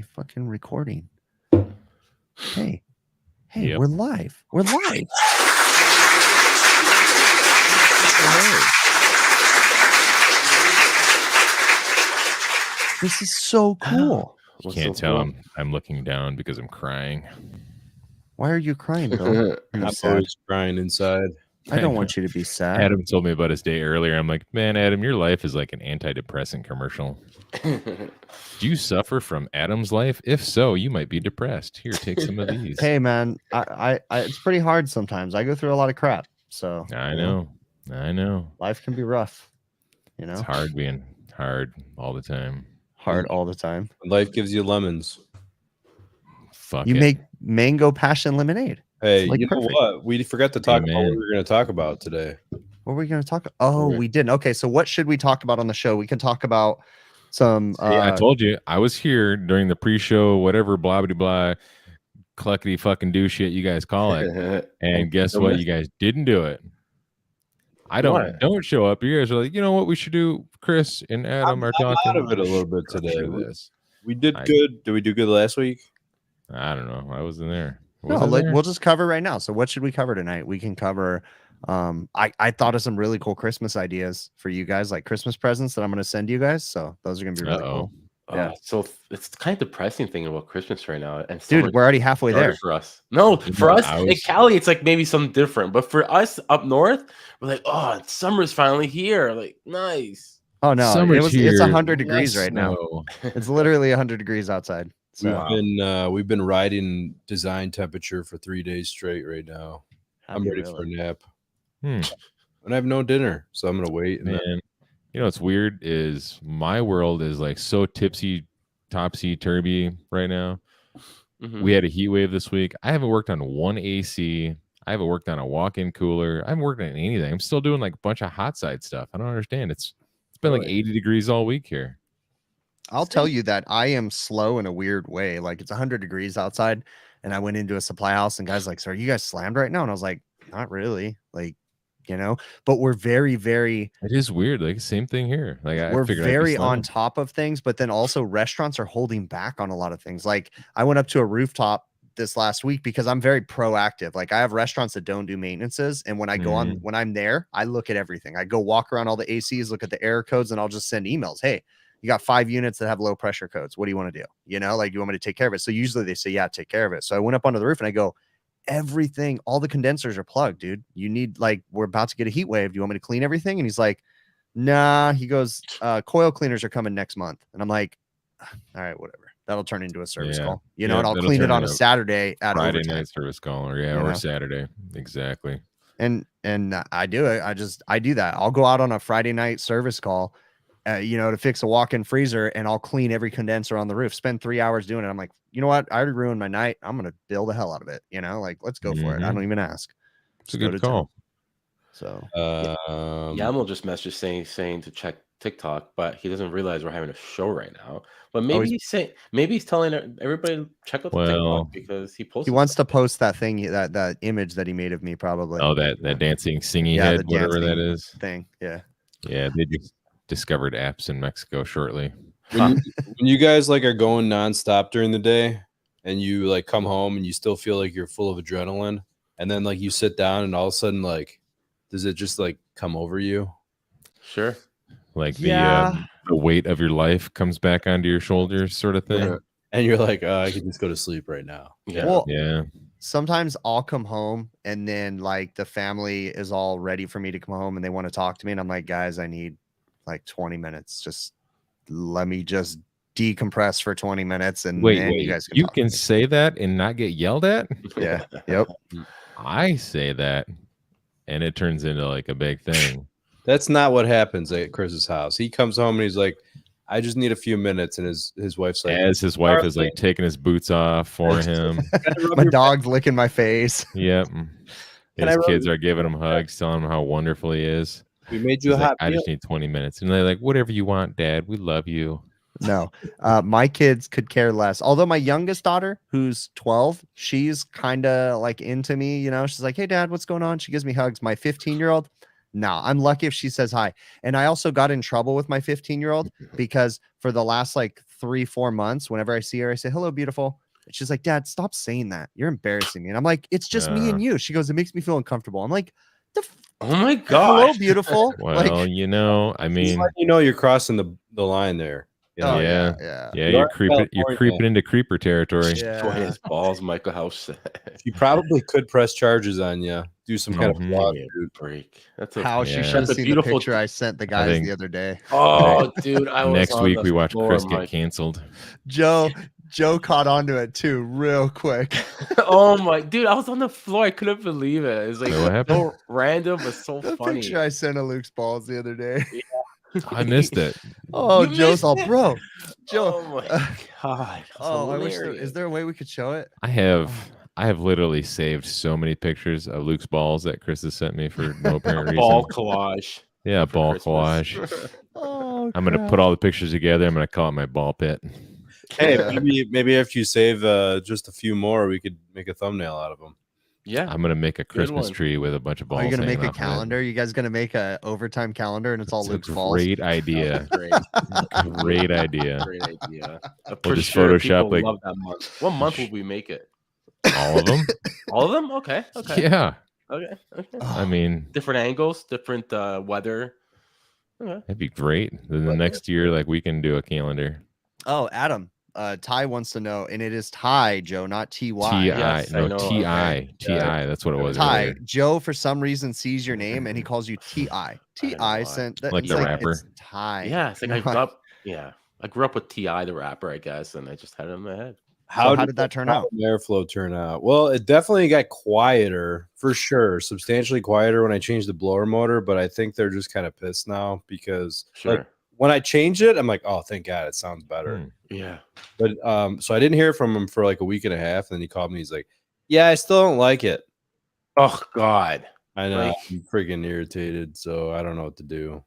fucking recording? Hey, Yep. we're live. We're live. This is so cool. You can't tell I'm looking down because I'm crying. Why are you crying, Bill? I'm always crying inside. I don't want you to be sad. Adam told me about his day earlier. I'm like, man, Adam, your life is like an antidepressant commercial. Do you suffer from Adam's life? If so, you might be depressed. Here, take some of these. Hey, man, I it's pretty hard sometimes. I go through a lot of crap. So I know. Life can be rough. You know, it's hard being hard all the time. Hard all the time. Life gives you lemons. Fuck you it. make mango passion lemonade. Hey, like you know perfect. what? We forgot to talk about what we were going to talk about today. What were we going to talk? Oh, we didn't. Okay, so what should we talk about on the show? We can talk about some. I told you I was here during the pre-show, whatever, blah blah blah, cluckety fucking do shit you guys call it. And guess what? You guys didn't do it. I don't show up. You guys are like, you know what we should do? Chris and Adam are talking. I'm out of it a little bit today. We did good. Did we do good last week? I don't know. I wasn't there. We'll just cover right now. So what should we cover tonight? We can cover I thought of some really cool Christmas ideas for you guys, like Christmas presents that I'm going to send you guys. So those are going to be really cool. Yeah. So it's kind of depressing thing about Christmas right now. And dude, we're already halfway there for us. No, for us in Cali, it's like maybe something different. But for us up north, we're like, oh, summer's finally here. Like, nice. Oh no, it's 100 degrees right now. It's literally 100 degrees outside. So we've been riding design temperature for 3 days straight right now. I'm ready for a nap. And I have no dinner, so I'm gonna wait. Man, you know what's weird is my world is like so topsy-turvy right now. We had a heat wave this week. I haven't worked on one AC. I haven't worked on a walk-in cooler. I haven't worked on anything. I'm still doing like a bunch of hot side stuff. I don't understand. It's been like 80 degrees all week here. I'll tell you that I am slow in a weird way. Like it's 100 degrees outside, and I went into a supply house, and guys like, "So are you guys slammed right now?" And I was like, "Not really." Like, you know, but we're very, very. It is weird. Like same thing here. Like we're very on top of things, but then also restaurants are holding back on a lot of things. Like I went up to a rooftop this last week because I'm very proactive. Like I have restaurants that don't do maintenances, and when I go on, when I'm there, I look at everything. I go walk around all the ACs, look at the air codes, and I'll just send emails. Hey, you got 5 units that have low pressure codes. What do you want to do? You know, like, you want me to take care of it? So usually they say, yeah, take care of it. So I went up onto the roof and I go, everything, all the condensers are plugged, dude. You need, like, we're about to get a heat wave. Do you want me to clean everything? And he's like, nah. He goes, coil cleaners are coming next month. And I'm like, all right, whatever. That'll turn into a service call, you know, and I'll clean it on a Saturday at Friday overtime. Night service call, or Saturday. Exactly. And I do it. I do that. I'll go out on a Friday night service call, you know, to fix a walk-in freezer, and I'll clean every condenser on the roof, spend 3 hours doing it. I'm like, you know what? I already ruined my night. I'm going to build the hell out of it. You know, like, let's go for it. I don't even ask. It's a good call. So, Yamel just messaged saying to check TikTok, but he doesn't realize we're having a show right now. But maybe he's telling everybody to check out the TikTok because he wants to post that thing, that image that he made of me, probably. Oh, that dancing singy head, whatever that is. Thing. Yeah. Yeah. They just discovered apps in Mexico shortly. When you guys like are going nonstop during the day and you like come home and you still feel like you're full of adrenaline, and then like you sit down and all of a sudden, like, does it just like come over you? Sure. Like the weight of your life comes back onto your shoulders, sort of thing. Yeah. And you're like, I can just go to sleep right now. Yeah. Well, yeah. Sometimes I'll come home and then like the family is all ready for me to come home and they want to talk to me. And I'm like, guys, I need like 20 minutes. Just let me just decompress for 20 minutes. And wait, you guys can say that and not get yelled at? Yeah. Yep. I say that and it turns into like a big thing. That's not what happens at Chris's house. He comes home and he's like, I just need a few minutes. And his wife's like, as his wife is like taking his boots off for him. My dog's licking my face. Yep. His kids are giving him hugs, telling him how wonderful he is. We made you a hot I just need 20 minutes. And they're like, whatever you want, Dad. We love you. No, my kids could care less. Although my youngest daughter, who's 12, she's kind of like into me. You know, she's like, hey, Dad, what's going on? She gives me hugs. My 15-year-old. No, I'm lucky if she says hi. And I also got in trouble with my 15-year-old because for the last like 3-4 months, whenever I see her, I say, hello, beautiful. And she's like, Dad, stop saying that. You're embarrassing me. And I'm like, it's just me and you. She goes, it makes me feel uncomfortable. I'm like, oh my God. Hello, beautiful. Well, like, I mean, you're crossing the line there. You know? Yeah, you're creeping into creeper territory. Yeah. His balls, Michael House. She probably could press charges on you. Do some kind of break. That's she should have seen the picture I sent the guys the other day. Oh, dude! Next week we watch Chris get canceled. Joe caught onto it too, real quick. Oh my, dude! I was on the floor. I couldn't believe it. It was like so random, but so funny. Picture I sent of Luke's balls the other day. Yeah. I missed it. Oh, Joe's all, bro. Joe. Oh my God. I wish is there a way we could show it? I have literally saved so many pictures of Luke's balls that Chris has sent me for no apparent reason. Ball collage. Yeah, ball collage. I'm gonna put all the pictures together. I'm gonna call it my ball pit. Hey, maybe if you save just a few more, we could make a thumbnail out of them. Yeah, I'm gonna make a Christmas tree with a bunch of balls. Are you gonna make a calendar? You guys gonna make a overtime calendar and it's all Luke's balls? Great idea. Great idea. Great idea. We'll just Photoshop like love that month. What month will we make it? All of them. All of them? Okay. Yeah. Okay. I mean, different angles, different weather. Okay. That'd be great. Then the next year, like we can do a calendar. Oh, Adam. Ty wants to know, and it is Ty, Joe, not T-Y. T-I. Yes, no, T-I. Okay. T-I. That's what it was. Ty. Earlier. Joe, for some reason, sees your name and he calls you T-I. T-I sent that. Like the rapper. Ty. Yeah, it's like I grew up with T.I. the rapper, I guess, and I just had it in my head. How did that turn out? Airflow turn out? Well, it definitely got quieter for sure, substantially quieter when I changed the blower motor. But I think they're just kind of pissed now because like, when I changed it, I'm like, oh, thank God, it sounds better. Yeah. But so I didn't hear from him for like a week and a half, and then he called me. He's like, yeah, I still don't like it. Oh God, I know. Like, I'm freaking irritated, so I don't know what to do.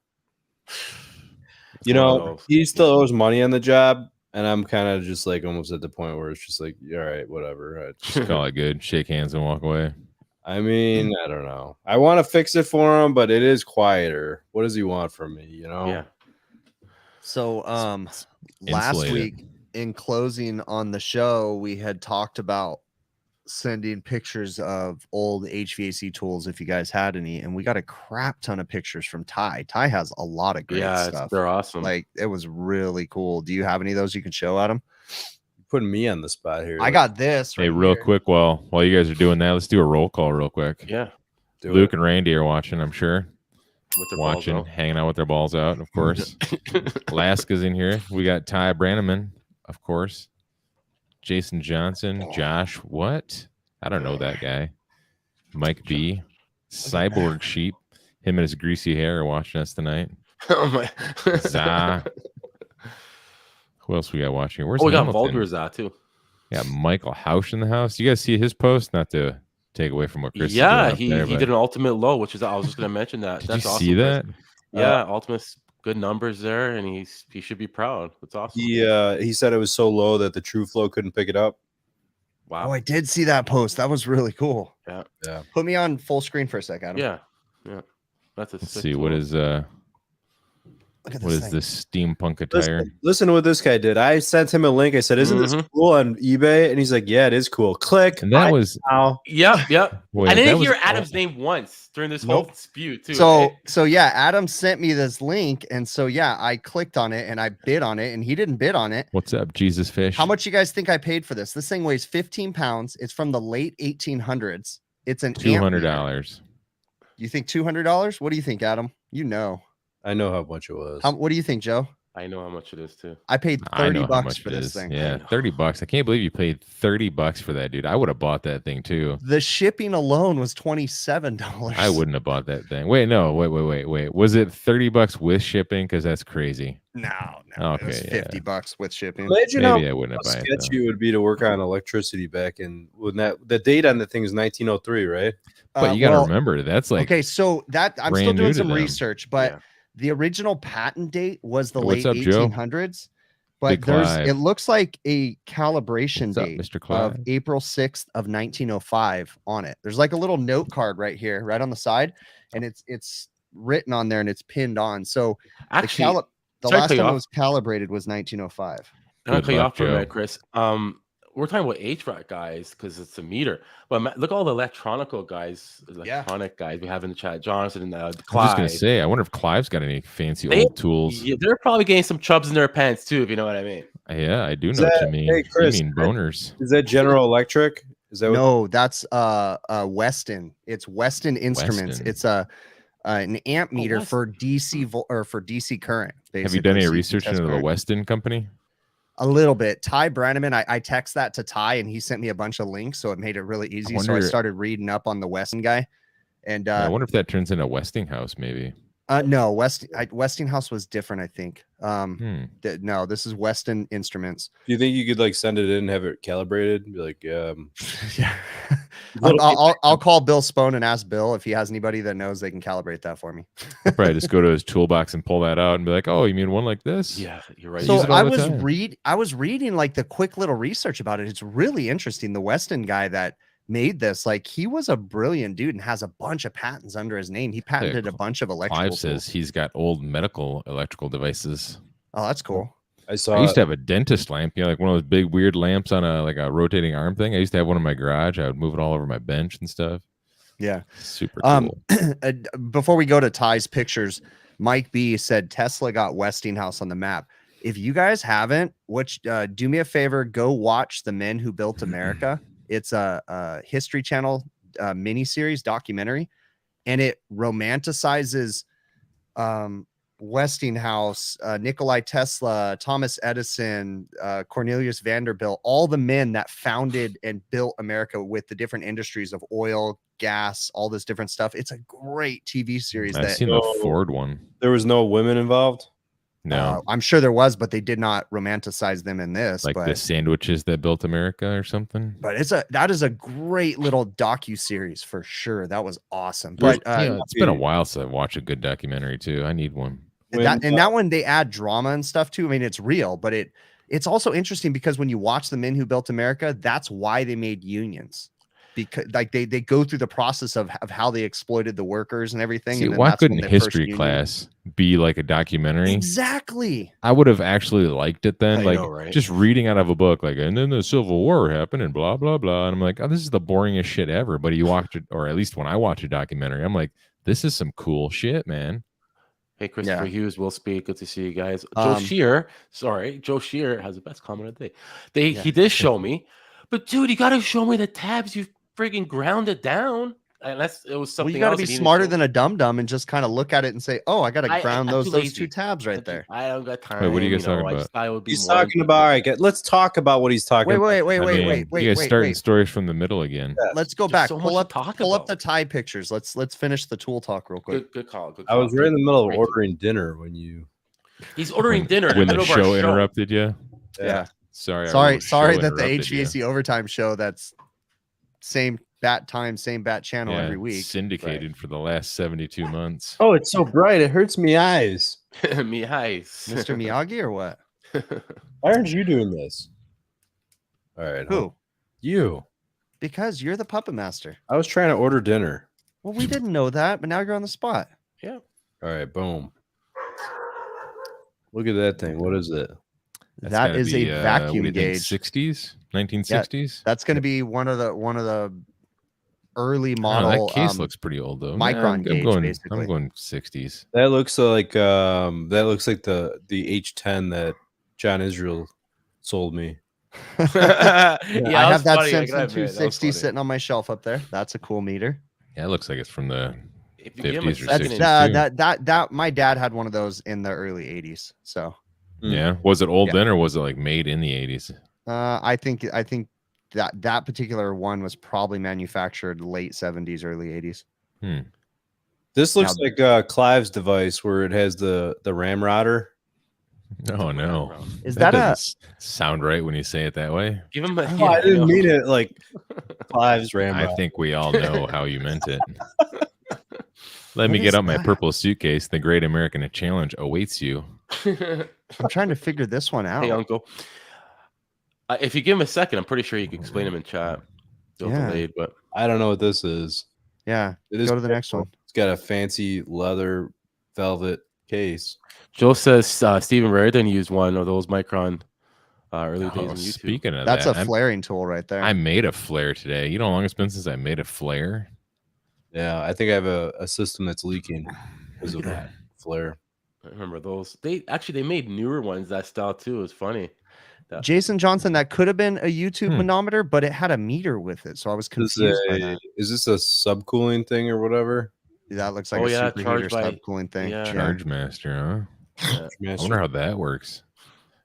You know, he still owes money on the job. And I'm kind of just like almost at the point where it's just like, all right, whatever. Just call it good. Shake hands and walk away. I mean, I don't know. I want to fix it for him, but it is quieter. What does he want from me? You know? Yeah. So last week in closing on the show, we had talked about sending pictures of old HVAC tools if you guys had any, and we got a crap ton of pictures from Ty. Ty has a lot of great stuff. They're awesome. Like, it was really cool. Do you have any of those you can show, Adam? You're putting me on the spot here. I got this. Hey, real quick, while you guys are doing that, let's do a roll call real quick. Yeah. Luke and Randy are watching, I'm sure. With their watching, hanging out with their balls out, of course. Laska's in here. We got Ty Branneman, of course. Jason Johnson, Josh, what? I don't know that guy. Mike B, Cyborg Sheep, him and his greasy hair are watching us tonight. Oh my! Zah. Who else we got watching? Where's we got Vulgar Zah too. Yeah, Michael Hausch in the house. You guys see his post? Not to take away from what Chris. Yeah, he did an ultimate low, which is I was just going to mention that. Did you see that? Yeah, ultimate. Good numbers there, and he should be proud. That's awesome. He said it was so low that the TrueFlow couldn't pick it up. Wow. Oh, I did see that post. That was really cool. Yeah. Put me on full screen for a sec, Adam. Yeah. That's a. Let's see what is this steampunk attire? Listen to what this guy did. I sent him a link. I said, "Isn't this cool on eBay?" And he's like, "Yeah, it is cool." Click. And that was Yep. Wait, I didn't hear Adam's name once during this whole dispute too. So yeah, Adam sent me this link, and so yeah, I clicked on it and I bid on it, and he didn't bid on it. What's up, Jesus Fish? How much you guys think I paid for this? This thing weighs 15 pounds. It's from the late 1800s. It's an $200. You think $200? What do you think, Adam? You know. I know how much it was. What do you think, Joe? I know how much it is too. I paid $30 for this thing. Yeah, $30. I can't believe you paid $30 for that, dude. I would have bought that thing too. The shipping alone was $27. I wouldn't have bought that thing. Wait. Was it $30 with shipping? Because that's crazy. No. Okay, it was $50 with shipping. Maybe I wouldn't have bought it. Sketchy would be to work on electricity back in when the date on the thing is 1903, right? But you got to remember that's like okay. So that I'm still doing some research, but. Yeah. The original patent date was the late 1800s, but it looks like a calibration date of April 6th of 1905 on it. There's like a little note card right here, right on the side, and it's written on there and it's pinned on. So actually, the last time it was calibrated was 1905. I'll cut you off for a minute, Chris. We're talking about HVAC guys because it's a meter, but look at all the electronic guys we have in the chat. Jonathan and Clive. I was just gonna say, I wonder if Clive's got any fancy old tools. Yeah, they're probably getting some chubs in their pants too, if you know what I mean. Yeah, I do know what you mean. Hey, Chris, you mean boners? Is that General Electric? Is that no? That's Weston. It's Weston Instruments. It's an amp meter for DC for DC current. Basically. Have you done any research into the Weston company? A little bit. Ty Branneman, I text that to Ty and he sent me a bunch of links, so it made it really easy. So I started reading up on the Weston guy. And I wonder if that turns into Westinghouse, maybe. No, Westinghouse was different, I think. No, this is Weston Instruments. Do you think you could like send it in and have it calibrated? Be like, yeah. I'll call Bill Spohn and ask Bill if he has anybody that knows they can calibrate that for me. I'll probably just go to his toolbox and pull that out and be like, "Oh, you mean one like this?" Yeah, you're right. So I was reading like the quick little research about it. It's really interesting. The Weston guy that made this, like, he was a brilliant dude and has a bunch of patents under his name. He patented a bunch of electrical. Clive says he's got old medical electrical devices. Oh, that's cool. I used to have a dentist lamp, like one of those big weird lamps on a rotating arm thing. I used to have one in my garage. I would move it all over my bench and stuff. Yeah, super cool. Before we go to Ty's pictures, Mike B said Tesla got Westinghouse on the map. If you guys haven't, do me a favor, go watch The Men Who Built America. It's a History Channel miniseries documentary, and it romanticizes Westinghouse, Nikolai Tesla, Thomas Edison, Cornelius Vanderbilt, all the men that founded and built America with the different industries of oil, gas, all this different stuff. It's a great TV series. I've seen the Ford one. There was no women involved? No. I'm sure there was, but they did not romanticize them in this. Like the sandwiches that built America or something. But that is a great little docu-series for sure. That was awesome. But it's been a while since I've watched a good documentary too. I need one. That one, they add drama and stuff too. I mean, it's real, but it's also interesting because when you watch The Men Who Built America, that's why they made unions. Because like they go through the process of how they exploited the workers and everything. See, why couldn't history class be like a documentary? Exactly. I would have actually liked it then. Right? Just reading out of a book, like, and then the Civil War happened and blah, blah, blah. And I'm like, oh, this is the boringest shit ever. But you watch it, or at least when I watch a documentary, I'm like, this is some cool shit, man. Hey, Christopher Hughes, Will Speak. Good to see you guys. Joe Shear has the best comment of the day. He did show me, but dude, you got to show me the tabs you've friggin' grounded down. Unless it was something. You got to be smarter than a dum-dum and just kind of look at it and say, "Oh, I got to ground those two tabs right there." I don't got time. Wait, what are you guys talking about? He's talking about. Let's talk about what he's talking about. Wait. You guys starting stories from the middle again. Yeah. Let's go back. Pull up the Ty pictures. Let's finish the tool talk real quick. Good call. I was right in the middle of ordering dinner when you. He's ordering dinner when the show interrupted you. Yeah. Sorry that the HVAC Overtime show that's same bat time, same bat channel every week. Syndicated for the last 72 months. Oh, it's so bright. It hurts me eyes. Me eyes. Mr. Miyagi or what? Why aren't you doing this? All right. Who? You. Because you're the puppet master. I was trying to order dinner. Well, we didn't know that, but now you're on the spot. Yeah. All right. Boom. Look at that thing. What is it? That is a vacuum gauge. 60s, 1960s. That's going to be one of the early model. That case looks pretty old though. Micron gauge, basically. I'm going 60s. That looks like the H10 that John Israel sold me. I have that Simpson 260 sitting on my shelf up there. That's a cool meter. Yeah, it looks like it's from the 50s or 60s. That my dad had one of those in the early 80s. So yeah, was it old then, or was it like made in the 80s? I think that particular one was probably manufactured late 70s, early 80s. This looks like Clive's device where it has the ramrodder. Oh no! Is that sound right when you say it that way? Give him I didn't mean it like Clive's ramrodder. I think we all know how you meant it. Let me get out my purple suitcase. The Great American Challenge awaits you. I'm trying to figure this one out. Hey, Uncle. If you give him a second, I'm pretty sure you can explain him in chat. Delayed, but I don't know what this is. Yeah, go to the next one. It's got a fancy leather velvet case. Joe says Stephen Raridan used one of those Micron early days on YouTube. Speaking of That's that, a flaring tool right there. I made a flare today. You know how long it's been since I made a flare? Yeah, I think I have a system that's leaking because of that flare. I remember those. They made newer ones that style too. It's funny. Jason Johnson, that could have been a YouTube manometer, but it had a meter with it, so I was confused by that. Is this a subcooling thing or whatever? That looks like a superheater subcooling thing. Yeah. Charge Master, huh? Yeah. I wonder how that works.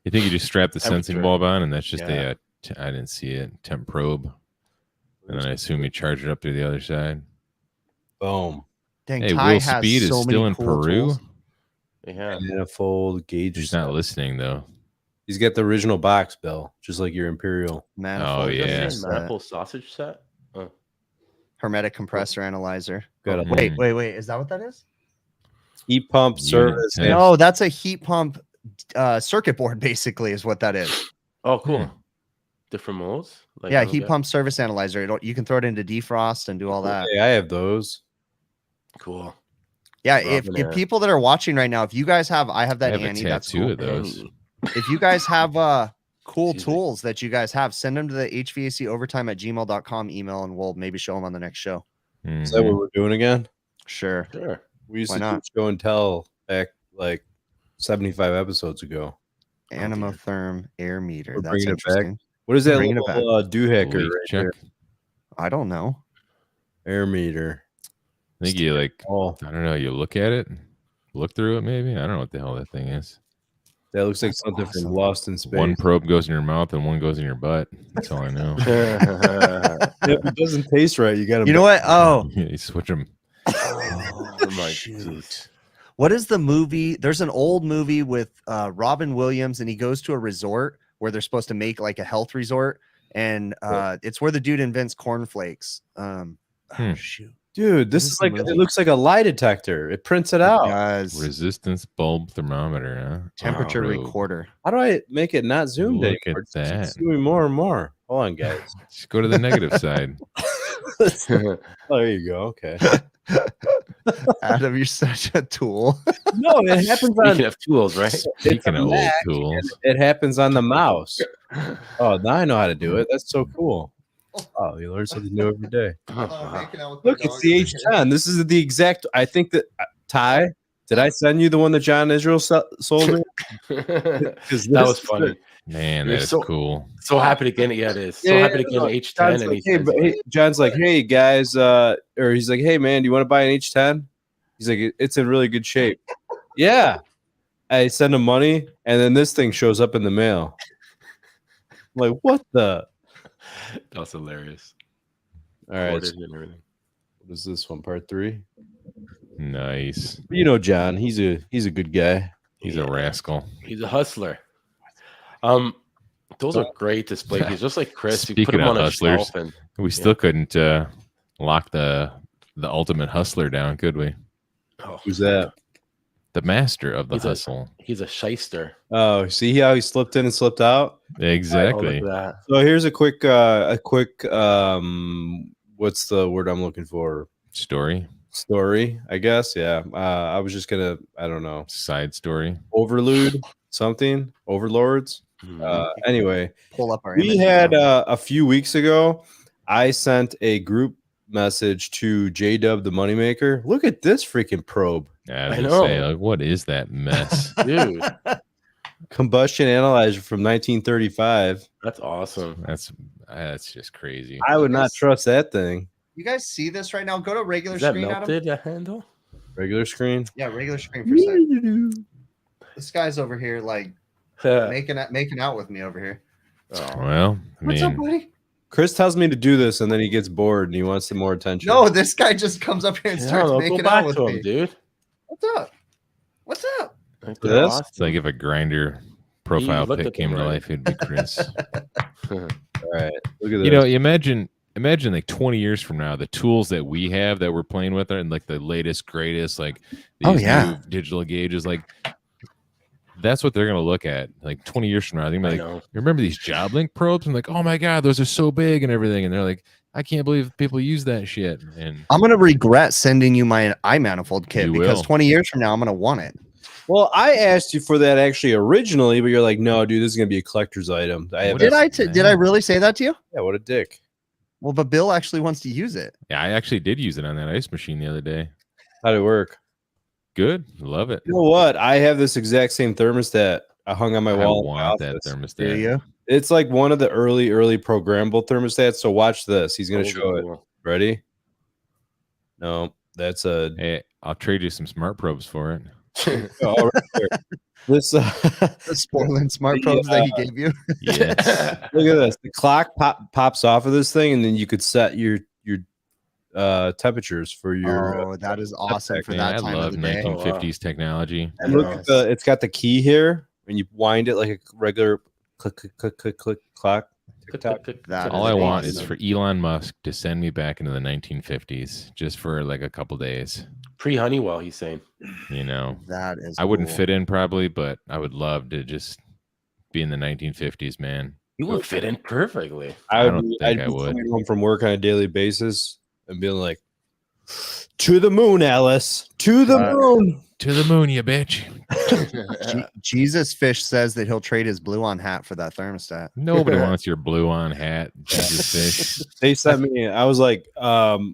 You think you just strap the sensing bulb on, and that's just I didn't see it, temp probe, and then I assume you charge it up to the other side. Boom. Dang, hey, Ty Will has Speed so is many still in cool Peru. tools. Yeah. Manifold gauge. He's not listening though. He's got the original box, Bill, just like your Imperial. Manifold. Oh, yeah. Manifold sausage set. Hermetic compressor analyzer. Got Wait. Is that what that is? Heat pump service. Yeah. No, that's a heat pump circuit board, basically, is what that is. Oh, cool. Different modes. Like, yeah, heat pump service analyzer. You can throw it into defrost and do all that. Hey, I have those. Cool. Yeah, if people that are watching right now, if you guys have, I have that Annie. That's two cool. of those. If you guys have cool tools that you guys have, send them to the HVACOvertime@gmail.com email, and we'll maybe show them on the next show. Is that what we're doing again? Sure. We used to do show and tell back like 75 episodes ago. Anemotherm air meter. We're That's bringing it interesting. back. What is that little do-hacker right there? I don't know. Air meter. I think you I don't know, you look at it, look through it maybe. I don't know what the hell that thing is. That looks like something from Lost in Space. One probe goes in your mouth and one goes in your butt. That's all I know. If it doesn't taste right, you got to. You know what? Oh, you switch them. Shoot. What is the movie? There's an old movie with Robin Williams, and he goes to a resort where they're supposed to make like a health resort, and it's where the dude invents cornflakes. Shoot. Dude, this is like, it looks like a lie detector. It prints it out. Resistance bulb thermometer, huh? Temperature recorder. How do I make it not zoomed Look anymore? at that. It's doing more and more. Hold on, guys. Just go to the negative side. Oh, there you go. Okay. Adam, you're such a tool. No, it happens on. Speaking of tools, right? Speaking of old tools. It happens on the mouse. Oh, now I know how to do it. That's so cool. Oh, you learn something new every day. Look, it's the H10. This is the exact. I think that Ty, did I send you the one that John Israel sold me? That was funny. Man, that is cool. So happy to get it. Yeah, it is. So happy to get an H10. And John's like, hey guys, or he's like, hey man, do you want to buy an H10? He's like, it's in really good shape. Yeah. I send him money, and then this thing shows up in the mail. I'm like, what the? That was hilarious. All right. So what is this one? Part 3? Nice. You know, John, he's a good guy. He's a rascal. He's a hustler. Those are great display keys, just like Chris. Speaking you put them of on hustlers, a shelf and we still couldn't lock the ultimate hustler down, could we? Who's that? The master of the hustle. He's a shyster. Oh, see how he slipped in and slipped out? Exactly. So here's a quick what's the word I'm looking for? Story, I guess. Yeah. I was just gonna, I don't know. Side story. Overlords. Anyway, pull up our. We had a few weeks ago. I sent a group message to J-Dub the Moneymaker. Look at this freaking probe. I know. Say, like, what is that mess, dude? Combustion analyzer from 1935. That's awesome. That's just crazy. I would not trust that thing. You guys see this right now? Go to regular is that screen. Melted that handle? Regular screen. Yeah, regular screen for a second. This guy's over here like making out with me over here. Oh. Well, what's up, buddy? Chris tells me to do this, and then he gets bored and he wants some more attention. No, this guy just comes up here and starts making out with me, dude. What's up? What's up? It's like if a grinder profile pic came to life, it'd be Chris. All right, look at this. You know, imagine like 20 years from now, the tools that we have that we're playing with are and like the latest, greatest, like these new digital gauges, like. That's what they're going to look at like 20 years from now. They're going to be like, remember these job link probes? I'm like, oh my God, those are so big and everything. And they're like, I can't believe people use that shit. And I'm going to regret sending you my iManifold kit because 20 years from now, I'm going to want it. Well, I asked you for that actually originally, but you're like, no, dude, this is gonna be a collector's item. Did I really say that to you? Yeah, what a dick. Well, but Bill actually wants to use it. Yeah, I actually did use it on that ice machine the other day. How'd it work? Good. Love it. You know what? I have this exact same thermostat I hung on my wall. I want that thermostat. Do you? It's like one of the early programmable thermostats. So watch this. He's gonna show it. Ready? No, that's a. Hey, I'll trade you some smart probes for it. Oh, right there. This the spoiling smart probes that he gave you. Yes. Look at this. The clock pops off of this thing, and then you could set your temperatures for your. Oh, that is awesome for that time I love of the day. 1950s technology. And look at it's got the key here, and you wind it like a regular click clock. All I want is for Elon Musk to send me back into the 1950s just for like a couple days. Pre-Honeywell, he's saying. You know, that is. I wouldn't fit in probably, but I would love to just be in the 1950s, man. You would fit in perfectly. I'd be coming home from work on a daily basis and being like, "To the moon, Alice! To the moon! To the moon, you bitch!" Jesus Fish says that he'll trade his Blue On hat for that thermostat. Nobody wants your Blue On hat, Jesus Fish. They sent me. I was like,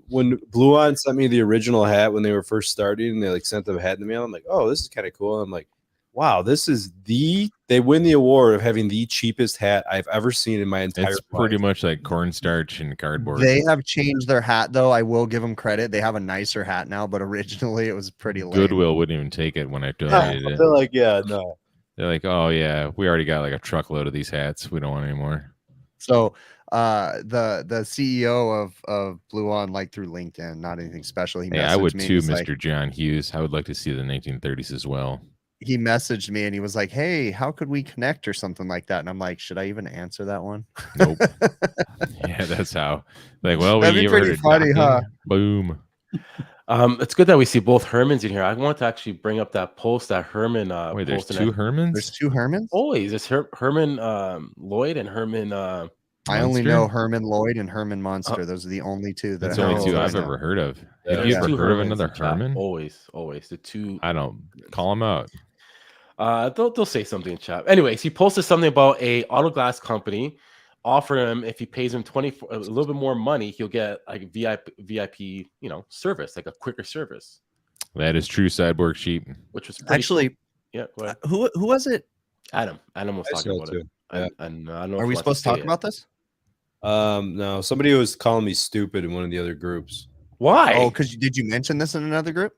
when Blue On sent me the original hat when they were first starting, and they like sent the hat in the mail. I'm like, oh, this is kind of cool. I'm like, wow, this is they win the award of having the cheapest hat I've ever seen in my entire life. Pretty much like cornstarch and cardboard. They have changed their hat though. I will give them credit. They have a nicer hat now, but originally it was pretty lame. Goodwill wouldn't even take it when I donated it. They're like, yeah, no. They're like, oh yeah, we already got like a truckload of these hats. We don't want any more. So the CEO of Blue On, like through LinkedIn, not anything special. I would too, Mr. John Hughes. I would like to see the 1930s as well. He messaged me and he was like, hey, how could we connect or something like that? And I'm like, should I even answer that one? Nope. Yeah, that's how. Like, well, that'd be pretty funny, huh? Boom. It's good that we see both Hermans in here. I want to actually bring up that post that Herman. Wait, there's two Hermans? There's two Hermans? Always. It's Herman Lloyd and Herman. I only know Herman Lloyd and Herman Monster. Those are the only two. That's the only two I've ever heard of. Have you ever heard of another Herman? Always. The two. I don't call them out. They'll say something in chat. Anyways, he posted something about a auto glass company offer him, if he pays him a little bit more money, he'll get like VIP, service, like a quicker service. That is true, Cyborg Sheep. Which was actually cool. Yeah. Who was it? Adam was talking about it. Yeah. And I don't know. Are we supposed to talk about this? No. Somebody was calling me stupid in one of the other groups. Why? Oh, because did you mention this in another group?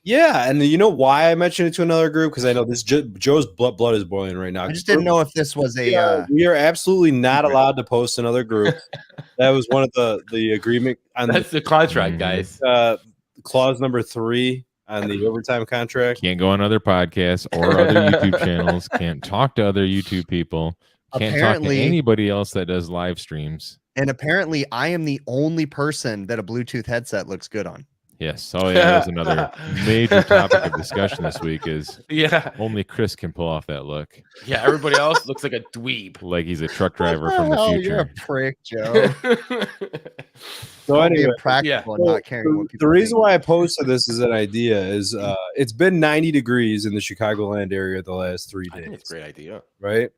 Yeah, and you know why I mentioned it to another group? Because I know this Joe's blood is boiling right now. I just didn't know if this was a. We are absolutely not allowed to post another group. That was one of the agreement. That's the contract, guys. Clause number 3 on the overtime contract. Can't go on other podcasts or other YouTube channels. Can't talk to other YouTube people. Can't talk to anybody else that does live streams. And apparently, I am the only person that a Bluetooth headset looks good on. Yes. Oh, yeah. That's another major topic of discussion this week is only Chris can pull off that look. Yeah. Everybody else looks like a dweeb. Like he's a truck driver from the future. You're a prick, Joe. So anyway, practical and not caring what people the reason why I posted this as an idea is it's been 90 degrees in the Chicagoland area the last 3 days. I think it's a great idea. Right.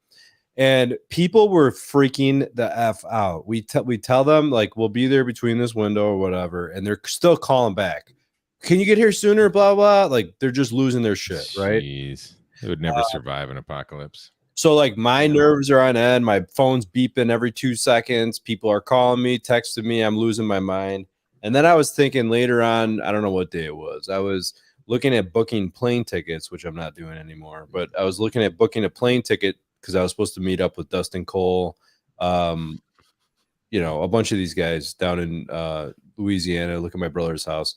And people were freaking the F out. We tell them, like, we'll be there between this window or whatever. And they're still calling back. Can you get here sooner? Blah, blah. Like, they're just losing their shit, right? Jeez. They would never survive an apocalypse. So, like, my nerves are on end. My phone's beeping every 2 seconds. People are calling me, texting me. I'm losing my mind. And then I was thinking later on, I don't know what day it was. I was looking at booking plane tickets, which I'm not doing anymore. But I was looking at booking a plane ticket because I was supposed to meet up with Dustin Cole, a bunch of these guys down in Louisiana, look at my brother's house.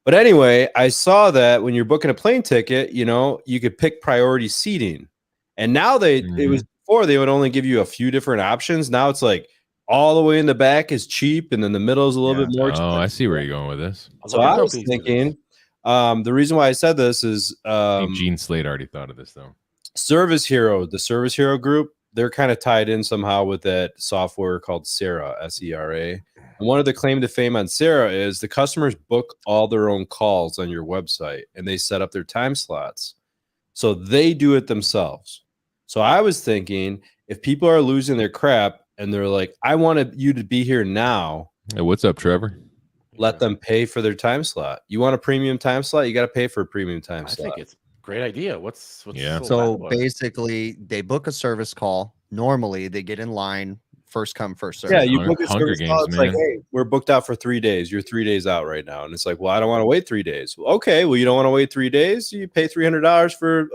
But anyway, I saw that when you're booking a plane ticket, you could pick priority seating. And now it was before they would only give you a few different options. Now it's like all the way in the back is cheap, and then the middle is a little bit more expensive. Oh, I see where you're going with this. So I was thinking, the reason why I said this is I think Gene Slade already thought of this, though. Service Hero, the Service Hero group, they're kind of tied in somehow with that software called Sera, SERA. And one of the claim to fame on Sera is the customers book all their own calls on your website and they set up their time slots. So they do it themselves. So I was thinking, if people are losing their crap and they're like, I wanted you to be here now. Hey, what's up, Trevor? Let them pay for their time slot. You want a premium time slot? You got to pay for a premium time slot. I think it's a great idea. What's so basically they book a service call. Normally they get in line, first come, first serve. Yeah, you book a service call. It's like, hey, we're booked out for 3 days. You're 3 days out right now. And it's like, well, I don't want to wait 3 days. Well, okay, well, you don't want to wait 3 days. You pay $300 for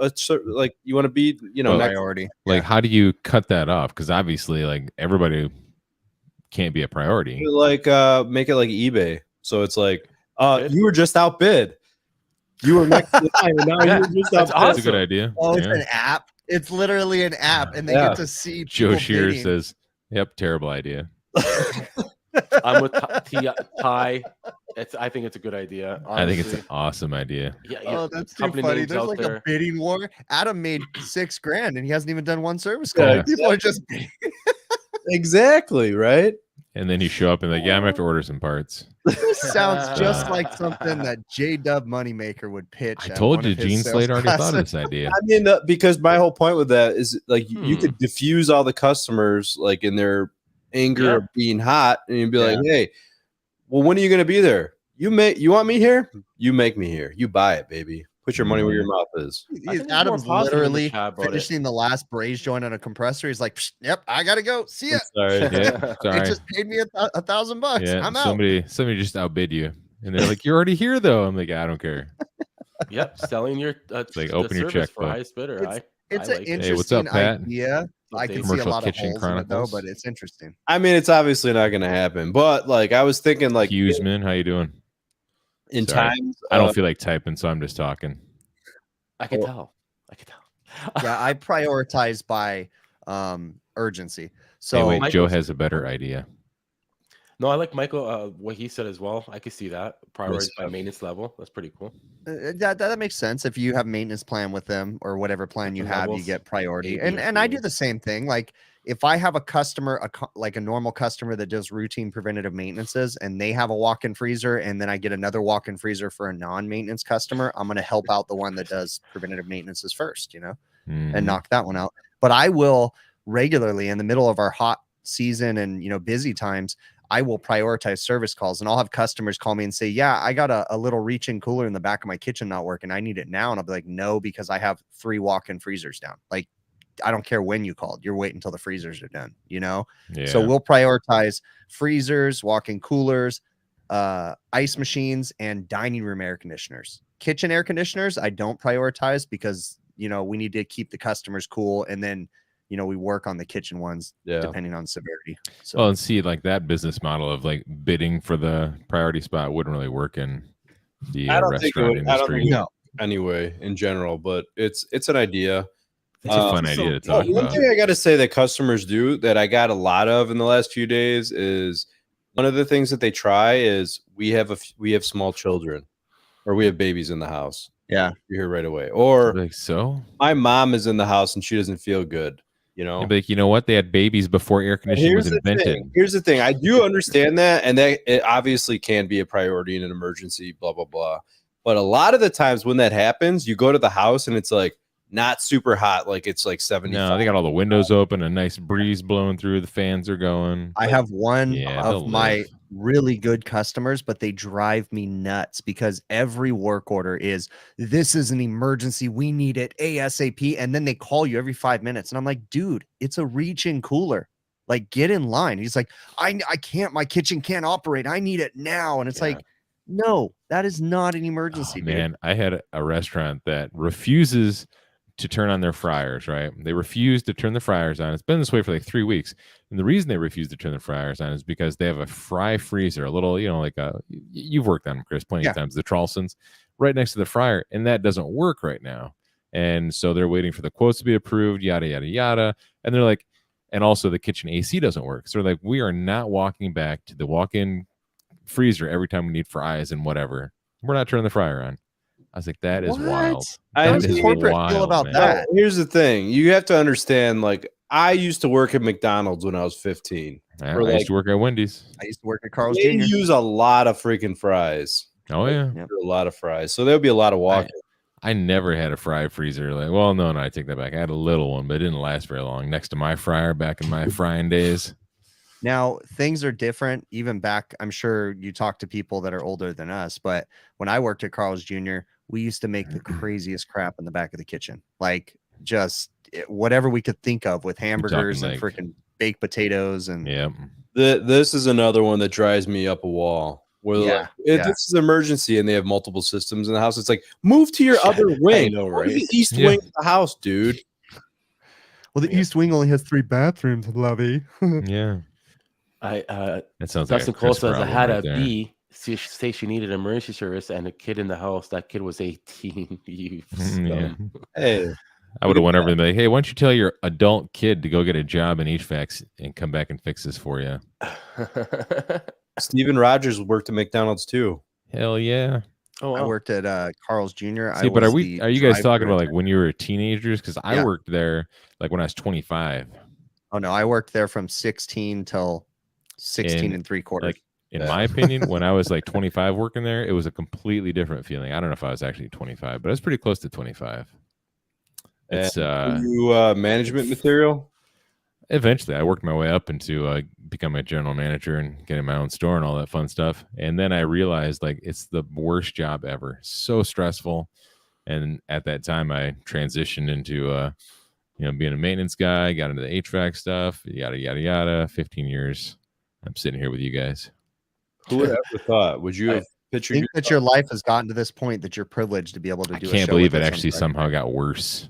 like you want to be, priority. Like, how do you cut that off? Because obviously, like, everybody can't be a priority. Like, make it like eBay. So it's like, you were just outbid. You were next to the line, and now you're just outbid. That's a good idea. Oh, it's an app. It's literally an app, and they get to see. Joe Shear says, "Yep, terrible idea." I'm with Ty. I think it's a good idea. Honestly. I think it's an awesome idea. Yeah, oh, that's too funny. There's like a bidding war. Adam made $6,000, and he hasn't even done one service call. Yeah. People are just exactly right. And then you show up and like, yeah, I'm gonna have to order some parts. This sounds just like something that J-Dub Moneymaker would pitch. I told you, Gene Slade already thought of this idea. I mean, because my whole point with that is like you could diffuse all the customers like in their anger of being hot, and you'd be like, hey, well, when are you gonna be there? You want me here? You make me here. You buy it, baby. Put your money where your mouth is. Adam's literally finishing the last braze joint on a compressor. He's like, yep, I gotta go. See ya. Sorry. They just paid me $1,000. Yeah, I'm out. Somebody just outbid you. And they're like, you're already here though. I'm like, I don't care. Yep, selling your like open your checkbook for highest bidder. It's an interesting hey, what's up, Pat? idea. I can see a lot of holes in it though, but it's interesting. I mean, it's obviously not gonna happen. But like I was thinking like Hughesman, how you doing? In times I don't feel like typing, so I'm just talking. I can tell. Yeah, I prioritize by urgency. So hey, wait, Joe has a better idea. No, I like Michael. What he said as well. I can see that prioritize by maintenance level. That's pretty cool. That makes sense. If you have maintenance plan with them or whatever plan you have, you get priority. And I do the same thing. Like if I have a customer, like a normal customer that does routine preventative maintenances, and they have a walk-in freezer, and then I get another walk-in freezer for a non-maintenance customer, I'm going to help out the one that does preventative maintenances first, and knock that one out. But I will regularly in the middle of our hot season and busy times, I will prioritize service calls, and I'll have customers call me and say, yeah, I got a little reach-in cooler in the back of my kitchen not working. I need it now. And I'll be like, no, because I have 3 walk-in freezers down. Like, I don't care when you called. You're waiting until the freezers are done, Yeah. So we'll prioritize freezers, walk-in coolers, ice machines, and dining room air conditioners. Kitchen air conditioners, I don't prioritize because, we need to keep the customers cool. And then, we work on the kitchen ones depending on severity. So, well, and see, like that business model of like bidding for the priority spot wouldn't really work in the restaurant industry. No, anyway, in general, but it's an idea. It's a fun idea to talk about. One thing I got to say that customers do that I got a lot of in the last few days is one of the things that they try is we have small children or we have babies in the house. Yeah, you're here right away. Or like so, my mom is in the house and she doesn't feel good. Like, you know what? They had babies before air conditioning was invented. Here's the thing. I do understand that, and that it obviously can be a priority in an emergency, blah, blah, blah. But a lot of the times when that happens, you go to the house and it's like not super hot, like it's like 70. No, they got all the windows open, a nice breeze blowing through, the fans are going. I have one of my really good customers, but they drive me nuts because every work order is, this is an emergency, we need it ASAP, and then they call you every 5 minutes, and I'm like, dude, it's a reach-in cooler, like get in line. He's like, I can't, my kitchen can't operate, I need it now. And it's like, no, that is not an emergency. Man, I had a restaurant that refuses to turn on their fryers, right? They refuse to turn the fryers on. It's been this way for like 3 weeks. And the reason they refuse to turn the fryers on is because they have a fry freezer, a little, like you've worked on them, Chris, plenty of times, the Charleston's right next to the fryer. And that doesn't work right now. And so they're waiting for the quotes to be approved, yada, yada, yada. And they're like, and also the kitchen AC doesn't work. So they're like, we are not walking back to the walk-in freezer every time we need fries and whatever. We're not turning the fryer on. I was like, that is wild. How does corporate feel about that? Here's the thing. You have to understand, like, I used to work at McDonald's when I was 15. I used to work at Wendy's. I used to work at Carl's They Jr. use a lot of freaking fries. Oh, yeah. A lot of fries. So there'll be a lot of walking. I never had a fry freezer. Like, well, no, I take that back. I had a little one, but it didn't last very long. Next to my fryer back in my frying days. Now, things are different even back. I'm sure you talk to people that are older than us, but when I worked at Carl's Jr., we used to make the craziest crap in the back of the kitchen. Like just whatever we could think of with hamburgers and freaking baked potatoes. And this is another one that drives me up a wall. Where this is an emergency and they have multiple systems in the house. It's like, move to your other wing. Know, right? The east wing of the house, dude. Well, the east wing only has 3 bathrooms, Lovey. Yeah. That sounds Dustin Cole says I had right a bee say she needed emergency service and a kid in the house. That kid was 18. Hey, I would have went over and be like, hey, why don't you tell your adult kid to go get a job in HVAC and come back and fix this for you? Steven Rogers worked at McDonald's too. Hell yeah. Oh, wow. I worked at Carl's Jr. See, but are you guys talking about like when you were teenagers? Because I worked there like when I was 25. Oh no, I worked there from 16 till 16 and 3/4. Like in my opinion, when I was like 25 working there, it was a completely different feeling. I don't know if I was actually 25, but I was pretty close to 25. It's management material. Eventually, I worked my way up into becoming a general manager and getting my own store and all that fun stuff. And then I realized like it's the worst job ever. So stressful. And at that time, I transitioned into being a maintenance guy, got into the HVAC stuff, yada yada yada. 15 years. I'm sitting here with you guys. Who would have ever thought? Would you have pictured think that your life has gotten to this point that you're privileged to be able to do? I can't believe it actually somehow got worse.